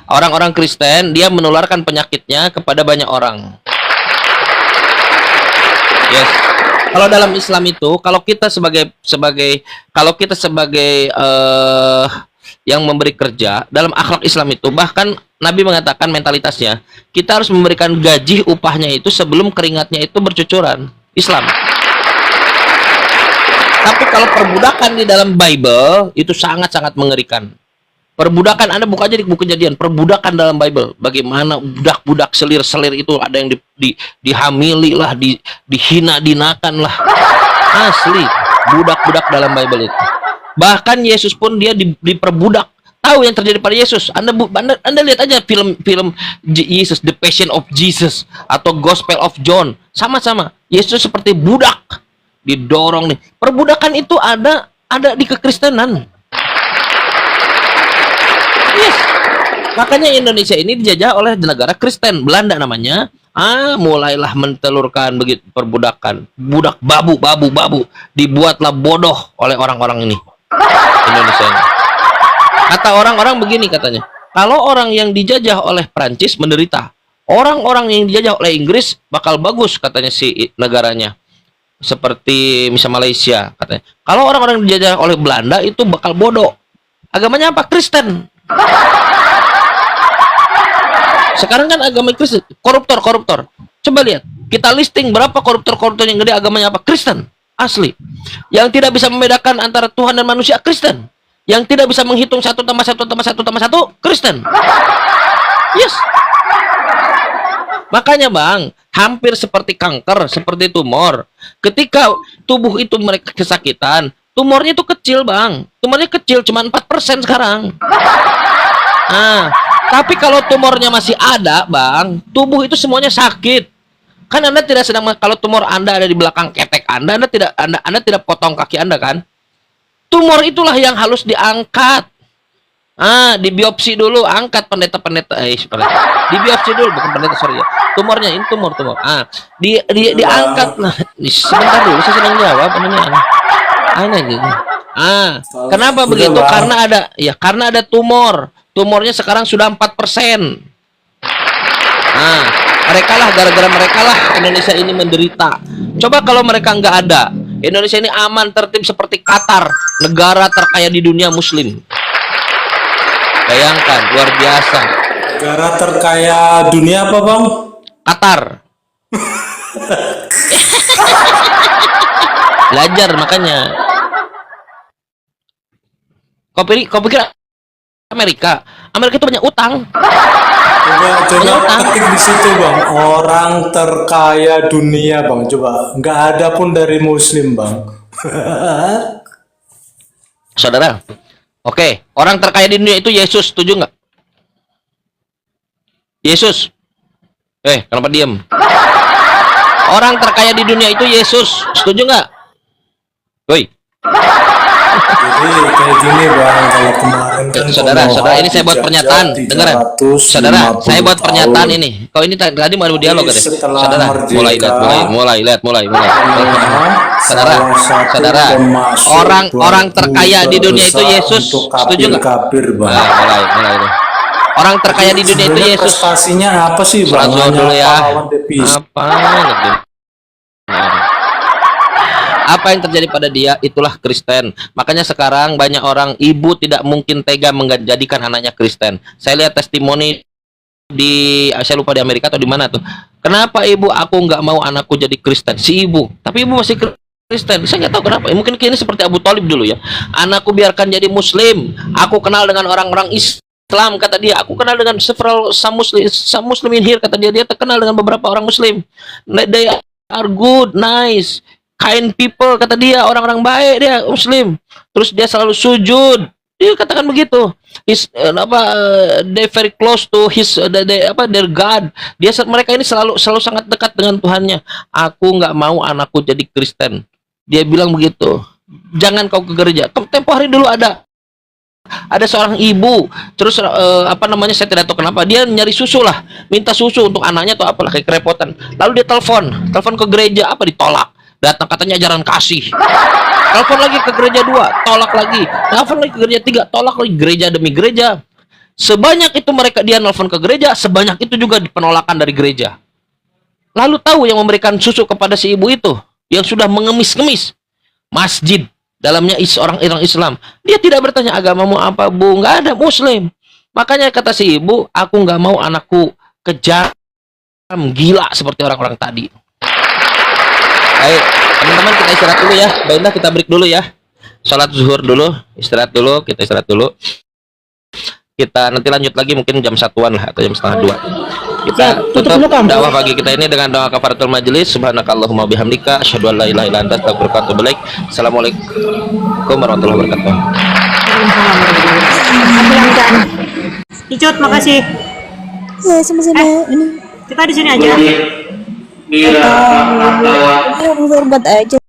Orang-orang Kristen dia menularkan penyakitnya kepada banyak orang. Yes. Kalau dalam Islam itu, kalau kita sebagai yang memberi kerja dalam akhlak Islam itu, bahkan Nabi mengatakan mentalitasnya kita harus memberikan gaji upahnya itu sebelum keringatnya itu bercucuran. Islam. Tapi kalau perbudakan di dalam Bible itu sangat-sangat mengerikan. Perbudakan, Anda buka aja di buku Kejadian, perbudakan dalam Bible. Bagaimana budak-budak selir-selir itu ada yang dihamili lah, dihina-dinakan lah. Asli, budak-budak dalam Bible itu. Bahkan Yesus pun dia diperbudak. Tahu yang terjadi pada Yesus. Anda lihat aja film Jesus, The Passion of Jesus atau Gospel of John. Sama-sama. Yesus seperti budak. Didorong nih. Perbudakan itu ada di kekristenan. Yes. Makanya Indonesia ini dijajah oleh negara Kristen, Belanda namanya. Mulailah mentelurkan begitu perbudakan. Budak babu. Dibuatlah bodoh oleh orang-orang ini. Indonesia ini. Kata orang-orang begini katanya. Kalau orang yang dijajah oleh Prancis menderita. Orang-orang yang dijajah oleh Inggris bakal bagus katanya si negaranya. Seperti misalnya Malaysia katanya. Kalau orang-orang yang dijajah oleh Belanda itu bakal bodoh. Agamanya apa? Kristen. Sekarang kan agama Kristen, koruptor. Coba lihat, kita listing berapa koruptor yang gede agamanya apa? Kristen, asli. Yang tidak bisa membedakan antara Tuhan dan manusia, Kristen. Yang tidak bisa menghitung 1 tambah 1, Kristen. Yes. Makanya Bang, hampir seperti kanker, seperti tumor. Ketika tubuh itu mereka kesakitan, tumornya itu kecil Bang. Tumornya kecil, cuma 4% sekarang. Tapi kalau tumornya masih ada, Bang, tubuh itu semuanya sakit. Kan Anda tidak sedang, kalau tumor Anda ada di belakang ketek Anda tidak potong kaki Anda kan? Tumor itulah yang harus diangkat. Dibiopsi dulu, angkat pendeta. Dibiopsi dulu, bukan pendeta, sorry ya. Tumornya ini tumor. Diangkat. Nah, sebentar dulu, saya sedang jawab ini aneh gitu. Kenapa begitu? Karena ada tumor. tumornya sekarang sudah 4%. Nah, mereka lah, gara-gara mereka lah Indonesia ini menderita. Coba kalau mereka nggak ada, Indonesia ini aman, tertib seperti Qatar, negara terkaya di dunia muslim. Bayangkan, luar biasa. Negara terkaya dunia apa bang? Qatar. Belajar makanya. Kau pikir Amerika itu banyak utang. Coba ketik di situ bang, orang terkaya dunia bang, coba nggak ada pun dari muslim bang. Saudara, oke, orang terkaya di dunia itu Yesus, setuju nggak? Yesus, kenapa diem? Orang terkaya di dunia itu Yesus, setuju nggak? Woi. Jadi kayak gini bang, kalau kemarin kan saudara, ini saya buat pernyataan, dengar ya? Saudara, saya buat pernyataan ini. Kau ini tadi mau dialog kan? Saudara, mulai lihat. Saudara, orang terkaya di dunia itu Yesus, setuju nggak? Mulai. Orang terkaya di dunia itu Yesus. Prestasinya apa sih bang? Dulu ya. Apa yang terjadi pada dia, itulah Kristen. Makanya sekarang banyak orang, ibu tidak mungkin tega menjadikan anaknya Kristen. Saya lihat testimoni di, saya lupa di Amerika atau di mana tuh. Kenapa ibu, aku nggak mau anakku jadi Kristen? Si ibu, tapi ibu masih Kristen. Saya nggak tahu kenapa. Mungkin ini seperti Abu Thalib dulu ya. Anakku biarkan jadi Muslim. Aku kenal dengan orang-orang Islam, kata dia. Aku kenal dengan some Muslimin here, kata dia. Dia terkenal dengan beberapa orang Muslim. They are good, nice, kind people, kata dia, orang-orang baik, dia Muslim. Terus dia selalu sujud, dia katakan begitu. They very close to their God. Mereka ini selalu sangat dekat dengan Tuhannya. Aku nggak mau anakku jadi Kristen. Dia bilang begitu. Jangan kau ke gereja. Tempo hari dulu ada seorang ibu, terus saya tidak tahu kenapa dia nyari susu lah, minta susu untuk anaknya atau apalah, kayak kerepotan. Lalu dia telepon ke gereja, ditolak. Datang katanya ajaran kasih. Telepon lagi ke gereja 2, tolak lagi. Telepon lagi ke gereja 3, tolak lagi. Gereja demi gereja. Sebanyak itu dia nelfon ke gereja, sebanyak itu juga penolakan dari gereja. Lalu tahu yang memberikan susu kepada si ibu itu, yang sudah mengemis-ngemis, masjid, dalamnya orang Islam. Dia tidak bertanya agamamu apa, bu, nggak ada, Muslim. Makanya kata si ibu, aku nggak mau anakku kejam, gila seperti orang-orang tadi. Baik, teman-teman, kita istirahat dulu ya. Baiklah, kita break dulu ya. Sholat zuhur dulu, istirahat dulu, kita istirahat dulu. Kita nanti lanjut lagi mungkin jam 1-an lah, atau jam setengah 2. Kita tutup dakwah pagi kita ini dengan doa kafaratul majelis. Subhanakallahumma bihamdika, asyhadu an la ilaha illa anta, astaghfiruka wa atubu ilaik. Assalamualaikum warahmatullahi wabarakatuh. Icut, makasih. Ya, sama-sama. Ini Kita di sini aja. kita berbuat aja.